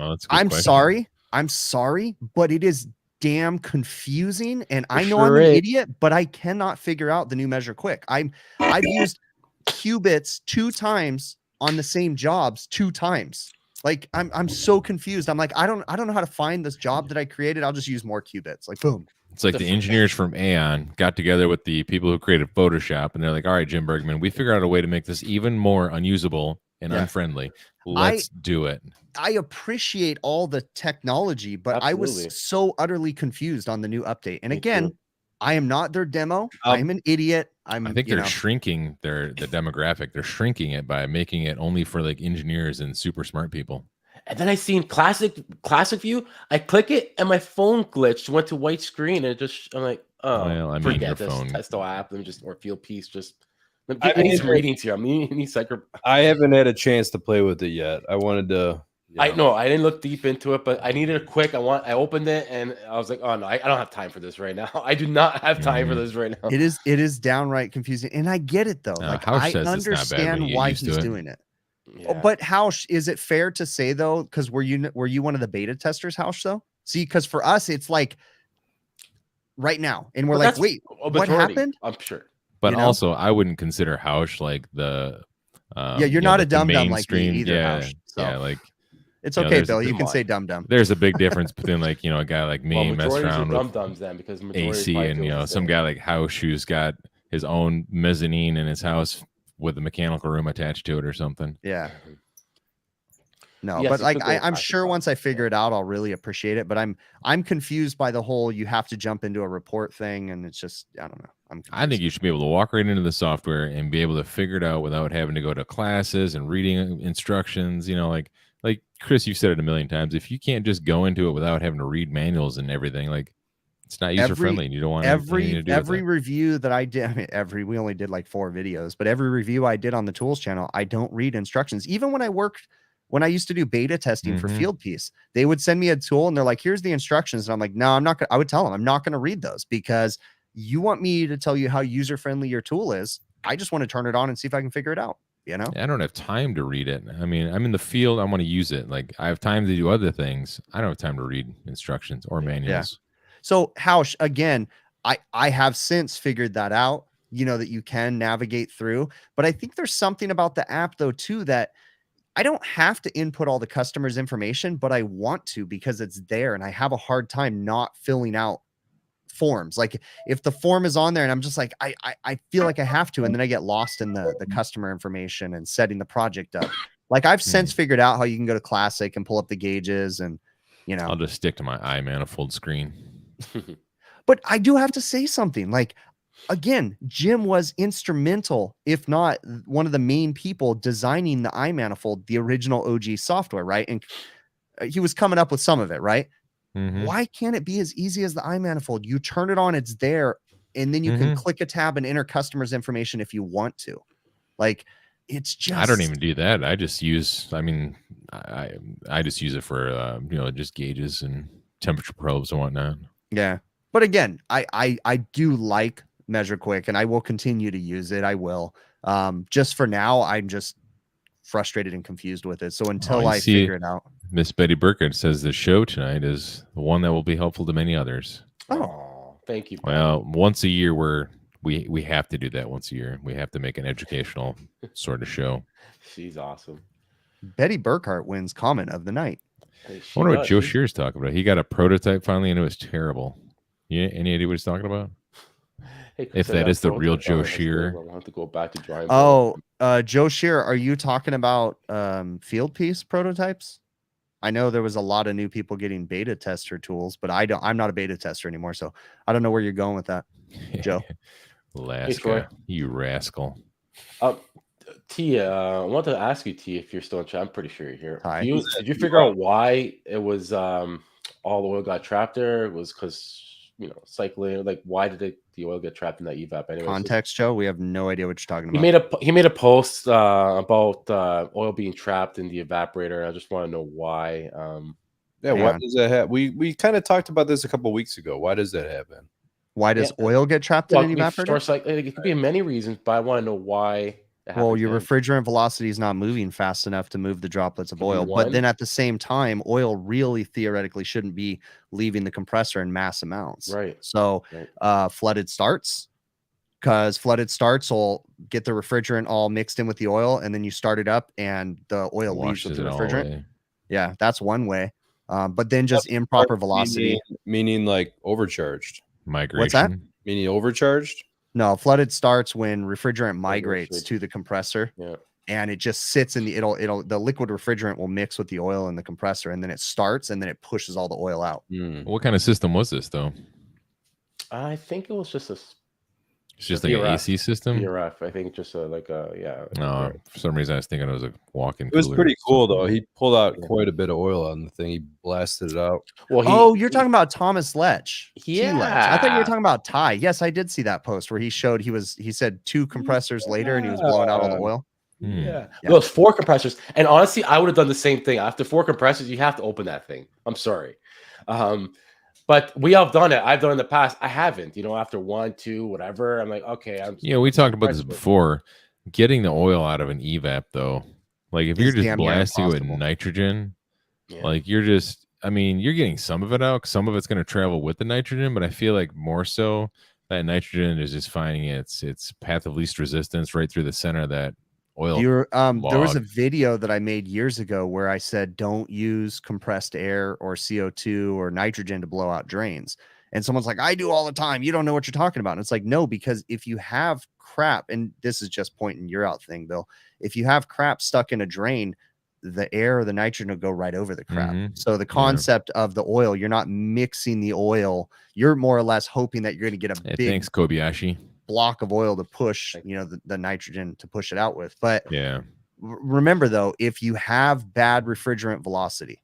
I'm sorry, but it is damn confusing. And I know I'm an idiot, but I cannot figure out the new MeasureQuick. I've used qubits 2 times on the same jobs 2 times. Like I'm so confused. I'm like, I don't know how to find this job that I created. I'll just use more qubits. Like, boom. It's like the engineers from Aeon got together with the people who created Photoshop, and they're like, all right, Jim Bergman, we figured out a way to make this even more unusable and unfriendly. Let's do it. I appreciate all the technology, but I was so utterly confused on the new update. And again, I am not their demo. I'm an idiot. I think they're shrinking the demographic. They're shrinking it by making it only for like engineers and super smart people. And then I seen classic view. I click it and my phone glitched, went to white screen, and I'm like, oh, well, I mean, forget this. Phone. Test the app. Let me just, or field piece. I need some readings here. I haven't had a chance to play with it yet. I wanted to. I didn't look deep into it, but I needed it quick. I opened it and I was like, oh no, I don't have time for this right now. I do not have time for this right now. It is downright confusing, and I get it though. Like I understand why he's doing it. Yeah. But Hausch, is it fair to say though? Because were you one of the beta testers, Hausch? Though, see, because for us it's like right now, and we're like, wait, what happened? I'm sure, but also I wouldn't consider Hausch like the. You're not a dum dum like me either. Yeah, Hausch, so. Yeah, like. It's okay, Bill. You can say dum dum. There's a big difference between like a guy like me messing around with dum-dums then, because AC and some guy like Hausch who's got his own mezzanine in his house with a mechanical room attached to it or something. Yeah. No, but like I'm sure once I figure it out, I'll really appreciate it. But I'm confused by the whole you have to jump into a report thing, and it's just I don't know. I think you should be able to walk right into the software and be able to figure it out without having to go to classes and reading instructions. Like Chris, you've said it a million times. If you can't just go into it without having to read manuals and everything, like it's not user friendly. And you don't want every review that I did. I mean, we only did like 4 videos, but every review I did on the tools channel, I don't read instructions. Even when I used to do beta testing for Field Piece, they would send me a tool and they're like, "Here's the instructions," and I'm like, "No, I'm not gonna." I would tell them, "I'm not going to read those because you want me to tell you how user friendly your tool is. I just want to turn it on and see if I can figure it out." you know? I don't have time to read it. I mean, I'm in the field. I want to use it. Like I have time to do other things. I don't have time to read instructions or manuals. So Hausch, again, I have since figured that out, you know, that you can navigate through, but I think there's something about the app though, too, that I don't have to input all the customer's information, but I want to because it's there and I have a hard time not filling out forms. Like if the form is on there and I'm just like, I feel like I have to, and then I get lost in the customer information and setting the project up. Like I've since figured out how you can go to Classic and pull up the gauges and, you know, I'll just stick to my iManifold screen. But I do have to say something. Like, again, Jim was instrumental, if not one of the main people designing the iManifold, the original OG software, right? And he was coming up with some of it, right? Why can't it be as easy as the iManifold? You turn it on, it's there, and then you can click a tab and enter customers' information if you want to. Like, it's just... I don't even do that. I just use, I mean, I just use it for, you know, just gauges and temperature probes and whatnot. Yeah. But again, I do like Measure Quick, and I will continue to use it. I will. Just for now, I'm just frustrated and confused with it. So until I figure it out. Miss Betty Burkett says the show tonight is the one that will be helpful to many others. Oh, thank you. Well, once a year we have to do that once a year. We have to make an educational sort of show. She's awesome. Betty Burkhart wins comment of the night. I wonder what Joe Shear's talking about. He got a prototype finally and it was terrible. Yeah, any idea what he's talking about? Hey, if that is the real Joe Shear. I'll have to go back to drawing. Joe Shear, are you talking about field piece prototypes? I know there was a lot of new people getting beta tester tools, but I'm not a beta tester anymore, so I don't know where you're going with that, Joe. Laska, you rascal. T, I want to ask you, T, if you're still in chat. I'm pretty sure you're here. Hi. Did you figure out why it was all the oil got trapped there? It was because, you know, cycling. Like, why did the oil get trapped in that evap? Anyways, context, Joe. We have no idea what you're talking about. He made a post about oil being trapped in the evaporator. I just want to know why. Why does that happen? We kind of talked about this a couple of weeks ago. Why does that happen? Why does oil get trapped in an evaporator? It could be many reasons, but I want to know why. Well, your refrigerant velocity is not moving fast enough to move the droplets of oil. But then at the same time, oil really theoretically shouldn't be leaving the compressor in mass amounts. Right. So flooded starts, because flooded starts will get the refrigerant all mixed in with the oil, and then you start it up and the oil leaves with the refrigerant. Yeah, that's one way. But then just improper velocity. Meaning like overcharged. Migration. What's that? Meaning overcharged? No, flooded starts when refrigerant migrates to the compressor, and it just sits in the the liquid refrigerant will mix with the oil in the compressor, and then it starts and then it pushes all the oil out. What kind of system was this though? I think it was just it's just like an AC system. VRF, I think just No, for some reason I was thinking it was a walk-in. It was pretty cool though. He pulled out quite a bit of oil on the thing. He blasted it out. Well, you're talking about Thomas Lech. Yeah, I thought you were talking about Ty. Yes, I did see that post where he showed he said 2 compressors later and he was blowing out all the oil. Yeah. Well, it's 4 compressors, and honestly, I would have done the same thing. After 4 compressors, you have to open that thing. I'm sorry. But we have done it. I've done it in the past. I haven't, after 1, 2, whatever. I'm like, okay. We talked about this before. Getting the oil out of an evap, though, like if you're just blasting with nitrogen, like you're getting some of it out. Some of it's going to travel with the nitrogen, but I feel like more so that nitrogen is just finding its path of least resistance right through the center of that oil. There was a video that I made years ago where I said don't use compressed air or CO2 or nitrogen to blow out drains, and someone's like, I do all the time, you don't know what you're talking about. And it's like, no, because if you have crap, and this is just pointing your out thing, Bill, if you have crap stuck in a drain, the air or the nitrogen will go right over the crap. So the concept of the oil, you're not mixing the oil, you're more or less hoping that you're going to get a big thanks Kobayashi block of oil to push the nitrogen to push it out with. But remember though, if you have bad refrigerant velocity,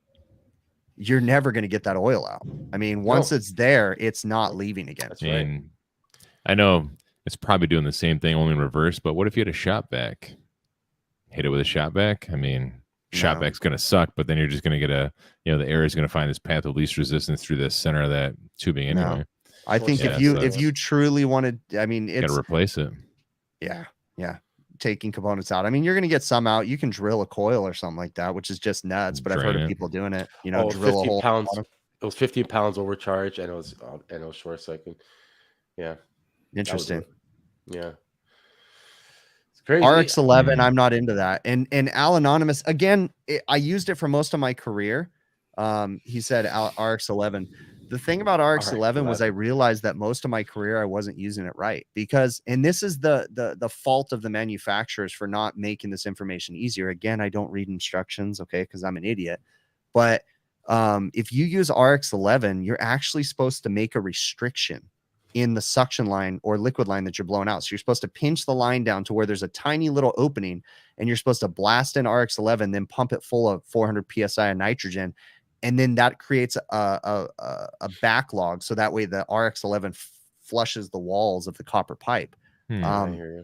you're never going to get that oil out. I mean, once it's there, it's not leaving again. That's right. I know it's probably doing the same thing, only in reverse, but what if you had a shop vac? Hit it with a shop vac? I mean, shop vac's going to suck, but then you're just going to get the air is going to find this path of least resistance through the center of that tubing anyway. I think if you truly wanted, I mean, got to replace it. Yeah. taking components out. I mean, you're going to get some out. You can drill a coil or something like that, which is just nuts. But I've heard of people doing it. You know, drill a hole. Pounds. It was 15 pounds overcharge, and it was short circuit. Yeah, interesting. Yeah, it's crazy. RX11, I'm not into that. And Al Anonymous, again, I used it for most of my career. He said RX11. The thing about RX11 was I realized that most of my career I wasn't using it right, because, and this is the fault of the manufacturers for not making this information easier. Again, I don't read instructions, okay, because I'm an idiot. But if you use RX11, you're actually supposed to make a restriction in the suction line or liquid line that you're blowing out. So you're supposed to pinch the line down to where there's a tiny little opening, and you're supposed to blast in RX11, then pump it full of 400 PSI of nitrogen. And then that creates a backlog. So that way the RX11 flushes the walls of the copper pipe.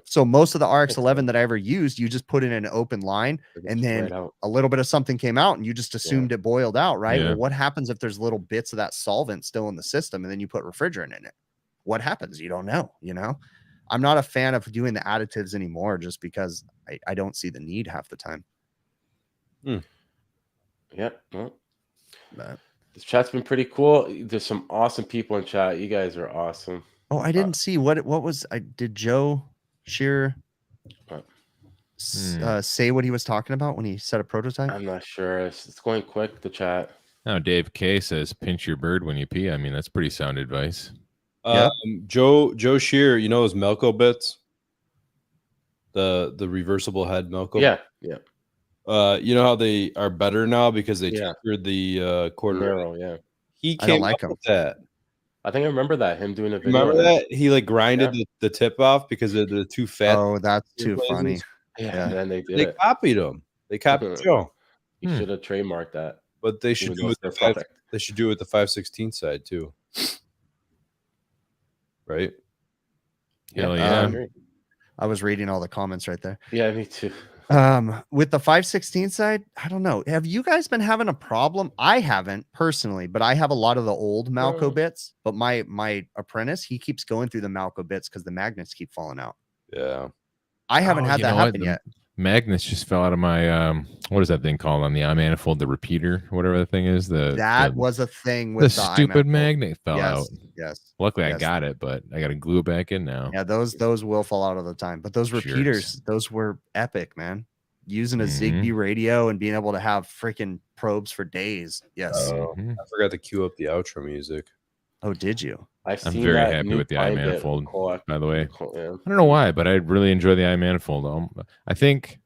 So most of the RX11 that I ever used, you just put in an open line, and then a little bit of something came out, and you just assumed it boiled out, right? Well, what happens if there's little bits of that solvent still in the system, and then you put refrigerant in it? What happens? You don't know, you know? I'm not a fan of doing the additives anymore, just because I don't see the need half the time. Yeah. Well, this chat's been pretty cool. There's some awesome people in chat. You guys are awesome. Oh, I didn't see what was. Did Joe Shearer say what he was talking about when he said a prototype? I'm not sure. It's going quick, the chat. Oh, Dave K says pinch your bird when you pee. I mean, that's pretty sound advice. Joe Shearer, you know his Melco bits, the reversible head Melco. Yeah. You know how they are better now because they triggered the quarter arrow. Yeah, he came up with that. I think I remember that, him doing a video. Remember that? He like grinded the tip off because of the too fat. Oh, that's too funny. Yeah, and then they copied him. They copied Joe. You should have trademarked that. But they should do it with the they should do it with the 5/16 side too. Right? Hell yeah. I was reading all the comments right there. Yeah, me too. With the 5/16 side, I don't know. Have you guys been having a problem? I haven't personally, but I have a lot of the old Malco bits. But my apprentice, he keeps going through the Malco bits because the magnets keep falling out. Yeah, I haven't had that happen yet. Magnets just fell out of my what is that thing called on the eye manifold? The repeater, whatever the thing is. That was a thing with the stupid magnet fell out. Yes. Luckily, I got it, but I got to glue it back in now. Yeah, those will fall out all the time. But those repeaters, those were epic, man. Using a Zigbee radio and being able to have freaking probes for days. Yes. I forgot to cue up the outro music. Oh, did you? I'm very happy with the eye manifold, by the way. I don't know why, but I really enjoy the eye manifold. I think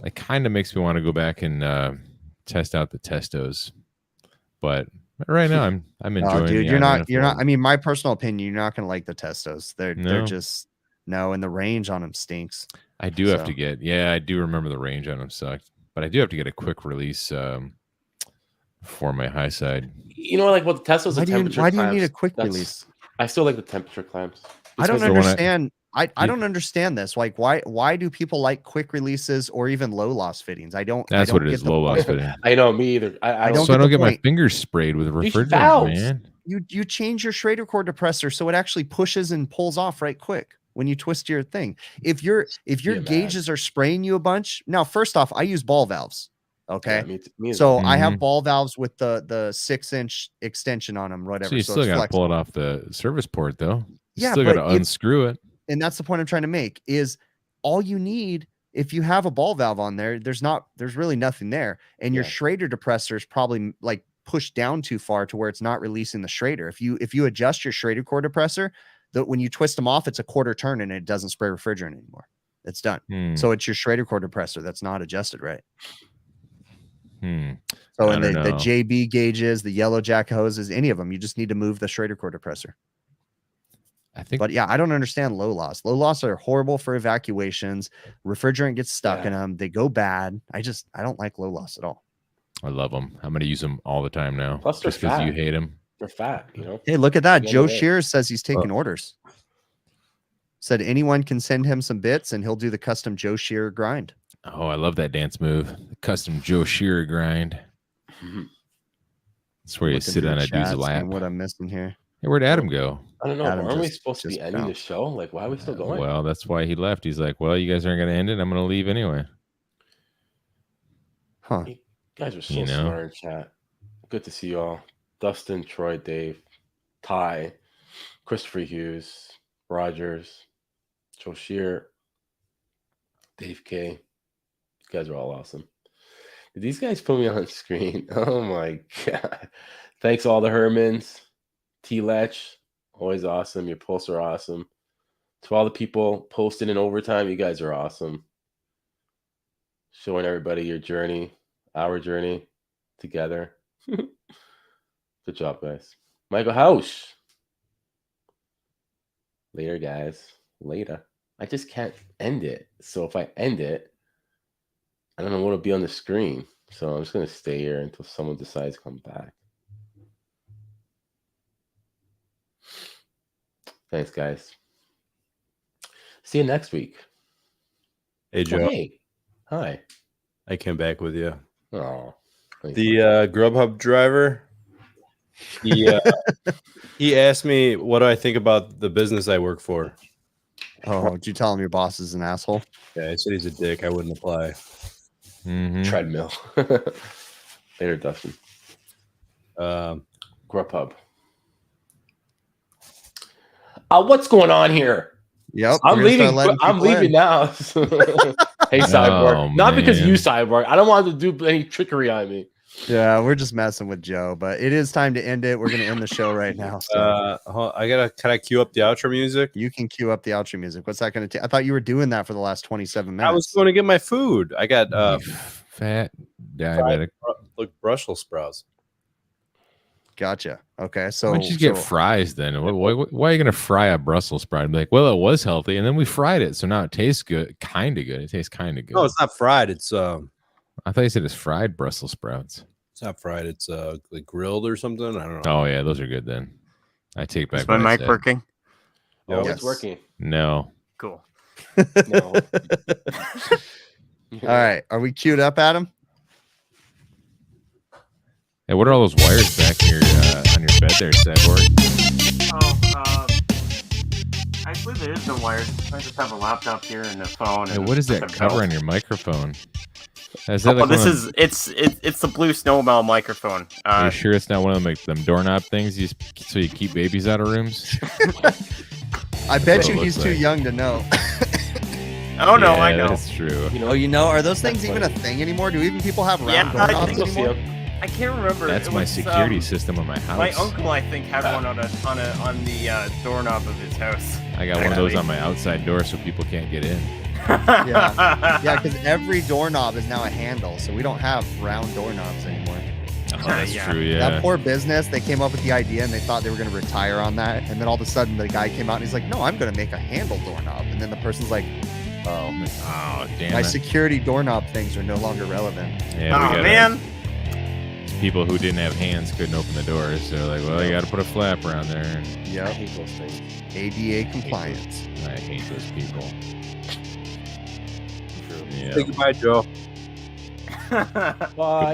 it kind of makes me want to go back and test out the Testos. But right now, I'm enjoying. Dude, you're not. I mean, my personal opinion, you're not gonna like the Testos. They're just and the range on them stinks. I do have to get. Yeah, I do remember the range on them sucked, but I do have to get a quick release for my high side. You know, like the Teslas. Why do you need a quick release? I still like the temperature clamps. I don't understand. I don't understand this. Like, why do people like quick releases or even low loss fittings? That's what it is. Low loss fitting. I know, me either. I don't get my fingers sprayed with refrigerant, man. You change your Schrader core depressor so it actually pushes and pulls off right quick when you twist your thing. If your gauges are spraying you a bunch, now first off, I use ball valves. Okay, me so I have ball valves with the 6-inch extension on them, whatever. So you still got to pull it off the service port, though. You still got to unscrew it. And that's the point I'm trying to make. Is all you need, if you have a ball valve on there, there's really nothing there, and your Schrader depressor is probably like pushed down too far to where it's not releasing the Schrader. If you adjust your Schrader core depressor, that when you twist them off, it's a quarter turn and it doesn't spray refrigerant anymore. It's done. So it's your Schrader core depressor that's not adjusted right. So in the JB gauges, the yellow jack hoses, any of them, you just need to move the Schrader core depressor. I think, but yeah, I don't understand low loss. Low loss are horrible for evacuations. Refrigerant gets stuck in them. They go bad. I don't like low loss at all. I love them. I'm going to use them all the time now. Plus just because you hate them. They're fat, you know. Hey, look at that. Joe Shears says he's taking orders. Said anyone can send him some bits and he'll do the custom Joe Shearer grind. Oh, I love that dance move. The custom Joe Shearer grind. That's where you sit on a dude's lap. What I'm missing here. Hey, where'd Adam go? I don't know. Adam Aren't we just- supposed to be just ending the bounced. show? Like, why are we still going? Well, that's why he left. He's like, well, you guys aren't going to end it. I'm going to leave anyway. Huh. You guys are so You know? smart in chat. Good to see you all. Dustin, Troy, Dave, Ty, Christopher Hughes, Rogers, Joe Shear, Dave K. You guys are all awesome. Did these guys put me on screen? Oh my god. Thanks all the Hermans. T Lech, always awesome. Your posts are awesome. To all the people posting in overtime, you guys are awesome. Showing everybody your journey, our journey together. Good job, guys. Michael House. Later, guys. Later. I just can't end it. So if I end it, I don't know what will be on the screen. So I'm just going to stay here until someone decides to come back. Thanks, guys. See you next week. Hey, Joe. Oh, hey. Hi. I came back with you. Oh. The Grubhub driver, he asked me what do I think about the business I work for. Oh, did you tell him your boss is an asshole? Yeah, I said he's a dick. I wouldn't apply. Treadmill. Later, Dustin. Grubhub. What's going on here? Yep. I'm leaving. I'm leaving now. Hey, Cyborg. Not because you, Cyborg. I don't want to do any trickery on me. Yeah, we're just messing with Joe, but it is time to end it. We're going to end the show right now. So. Can I cue up the outro music? You can cue up the outro music. What's that going to take? I thought you were doing that for the last 27 minutes. I was going to get my food. I got fat diabetic. Look, Brussels sprouts. Gotcha. Okay, so why don't you get fries then? Why are you going to fry a Brussels sprout? And be like, well, it was healthy, and then we fried it, so now it tastes good, kind of good. It tastes kind of good. No, it's not fried. It's I thought you said it's fried Brussels sprouts. It's not fried. It's like grilled or something. I don't know. Oh yeah, those are good then. I take back. Is my mic working? Oh, Yes. it's working. No. Cool. No. All right, are we queued up, Adam? Hey, what are all those wires back here on your bed there, Cyborg? Oh, actually, there is no wires. I just have a laptop here and a phone. Hey, and what is that a cover belt. on your microphone? Is that like This is it's the blue snowball microphone. Are you sure it's not one of them, like, them doorknob things so you keep babies out of rooms? I bet you he's too young to know. Oh no, Yeah, I know. That's true. Oh, you know, are those things even a thing anymore? Do even people have round Yeah, I doorknobs think anymore? I can't remember. That's It my was, security system on my house. My uncle, I think, had one on the doorknob of his house. I got one of those on my outside door so people can't get in. Yeah, because every doorknob is now a handle, so we don't have round doorknobs anymore. Oh, that's Yeah. true, yeah. That poor business, they came up with the idea and they thought they were going to retire on that. And then all of a sudden the guy came out and he's like, no, I'm going to make a handle doorknob. And then the person's like, Oh, damn my it. security doorknob things are no longer relevant. Yeah, Oh man. People who didn't have hands couldn't open the doors. So they're like, well, you got to put a flap around there. I Yep. hate those things. ADA compliance. I hate those people. Say goodbye, Joe. Goodbye,